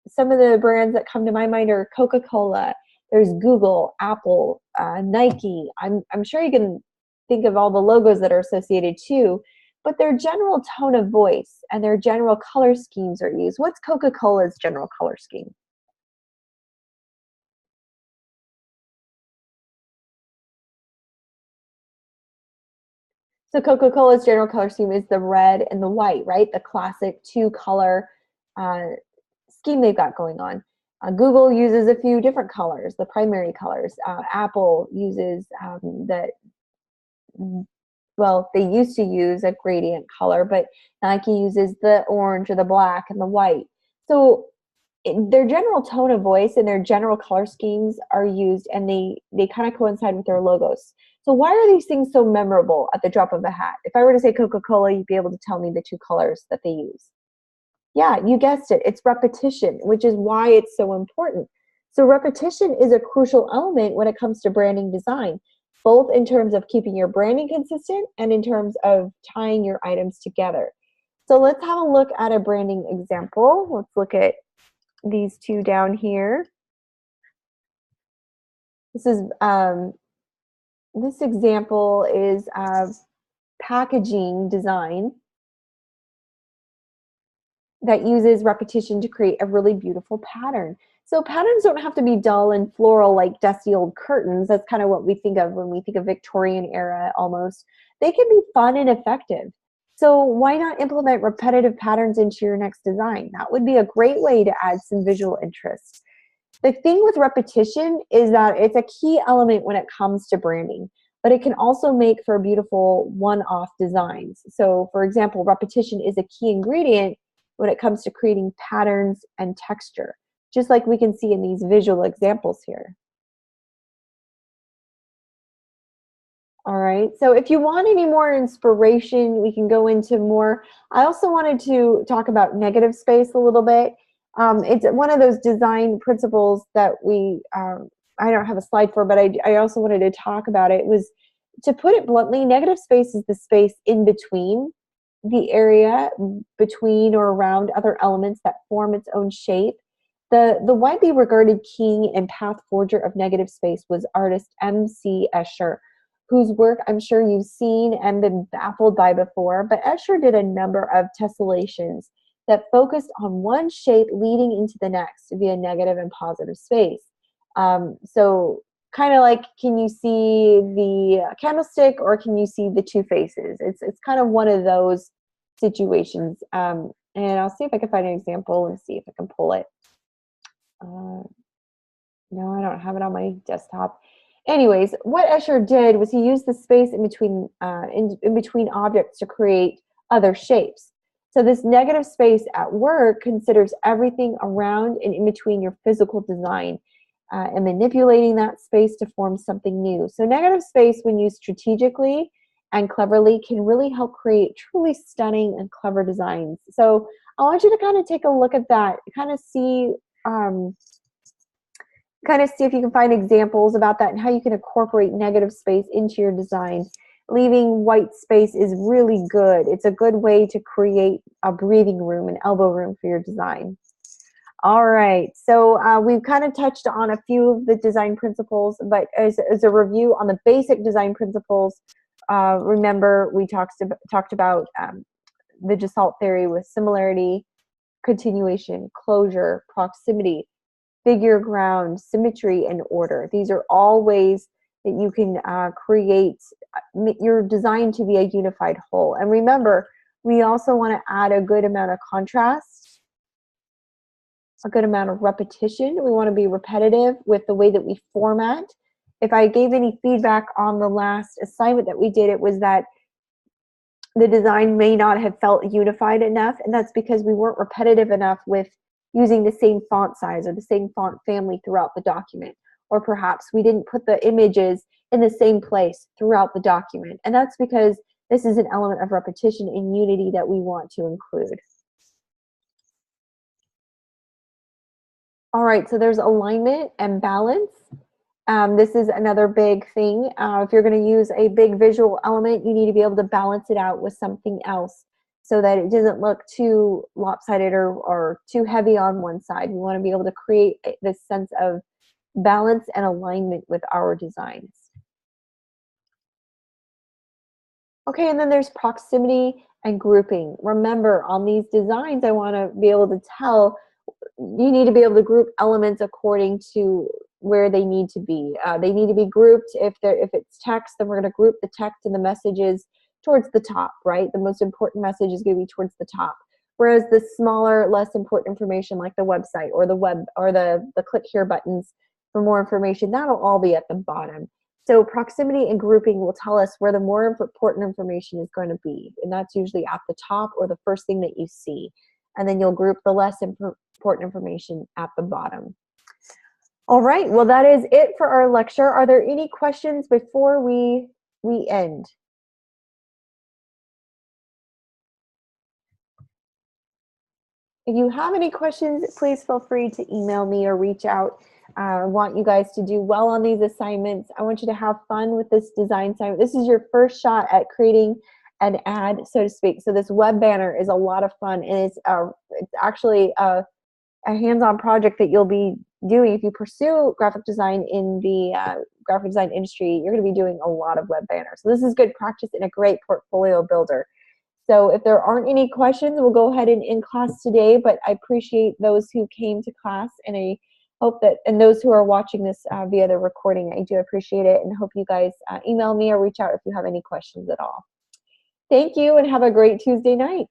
Some of the brands that come to my mind are Coca-Cola. There's Google, Apple, Nike. I'm sure you can think of all the logos that are associated too, but their general tone of voice and their general color schemes are used. What's Coca-Cola's general color scheme? So Coca-Cola's general color scheme is the red and the white, right? The classic two-color scheme they've got going on. Google uses a few different colors, the primary colors. Apple uses well, they used to use a gradient color, but Nike uses the orange or the black and the white. So their general tone of voice and their general color schemes are used, and they kind of coincide with their logos. So why are these things so memorable at the drop of a hat? If I were to say Coca-Cola, you'd be able to tell me the two colors that they use. Yeah, you guessed it. It's repetition, which is why it's so important. So repetition is a crucial element when it comes to branding design, both in terms of keeping your branding consistent and in terms of tying your items together. So let's have a look at a branding example. Let's look at these two down here. This example is packaging design that uses repetition to create a really beautiful pattern. So patterns don't have to be dull and floral like dusty old curtains. That's kind of what we think of when we think of Victorian era almost. They can be fun and effective. So why not implement repetitive patterns into your next design? That would be a great way to add some visual interest. The thing with repetition is that it's a key element when it comes to branding, but it can also make for beautiful one-off designs. So for example, repetition is a key ingredient when it comes to creating patterns and texture, just like we can see in these visual examples here. All right, so if you want any more inspiration, we can go into more. I also wanted to talk about negative space a little bit. It's one of those design principles that I don't have a slide for, but I also wanted to talk about it. Was, to put it bluntly, negative space is the space in between, the area between or around other elements that form its own shape. The widely regarded king and path forger of negative space was artist M.C. Escher, whose work I'm sure you've seen and been baffled by before, but Escher did a number of tessellations that focused on one shape leading into the next via negative and positive space. So kind of like, can you see the candlestick or can you see the two faces? It's kind of one of those situations. And I'll see if I can find an example and see if I can pull it. No, I don't have it on my desktop. Anyways, what Escher did was he used the space in between objects to create other shapes. So this negative space at work considers everything around and in between your physical design and manipulating that space to form something new. So negative space, when used strategically and cleverly, can really help create truly stunning and clever designs. So I want you to kind of take a look at that, kind of see if you can find examples about that and how you can incorporate negative space into your design. Leaving white space is really good. It's a good way to create a breathing room, an elbow room for your design. All right, so we've kind of touched on a few of the design principles, but as a review on the basic design principles, remember we talked about the Gestalt theory with similarity, continuation, closure, proximity, figure, ground, symmetry, and order. These are all ways that you can create your design to be a unified whole. And remember, we also want to add a good amount of contrast, a good amount of repetition. We want to be repetitive with the way that we format. If I gave any feedback on the last assignment that we did, it was that the design may not have felt unified enough, and that's because we weren't repetitive enough with using the same font size or the same font family throughout the document. Or perhaps we didn't put the images in the same place throughout the document. And that's because this is an element of repetition and unity that we want to include. All right, so there's alignment and balance. This is another big thing. If you're going to use a big visual element, you need to be able to balance it out with something else so that it doesn't look too lopsided or too heavy on one side. We want to be able to create this sense of balance and alignment with our designs. Okay, and then there's proximity and grouping. Remember, on these designs, I want to be able to tell, you need to be able to group elements according to where they need to be. They need to be grouped. If it's text, then we're going to group the text and the messages towards the top, right? The most important message is going to be towards the top. Whereas the smaller, less important information like the website or the web or the click here buttons for more information, that'll all be at the bottom. So proximity and grouping will tell us where the more important information is going to be. And that's usually at the top or the first thing that you see. And then you'll group the less important information at the bottom. All right, well, that is it for our lecture. Are there any questions before we end? If you have any questions, please feel free to email me or reach out. I want you guys to do well on these assignments. I want you to have fun with this design assignment. This is your first shot at creating an ad, so to speak. So this web banner is a lot of fun, and it's actually a hands-on project that you'll be doing. If you pursue graphic design in the graphic design industry, you're going to be doing a lot of web banners. So this is good practice and a great portfolio builder. So if there aren't any questions, we'll go ahead and end class today, but I appreciate those who came to class, and I hope that, and those who are watching this via the recording, I do appreciate it, and hope you guys email me or reach out if you have any questions at all. Thank you, and have a great Tuesday night.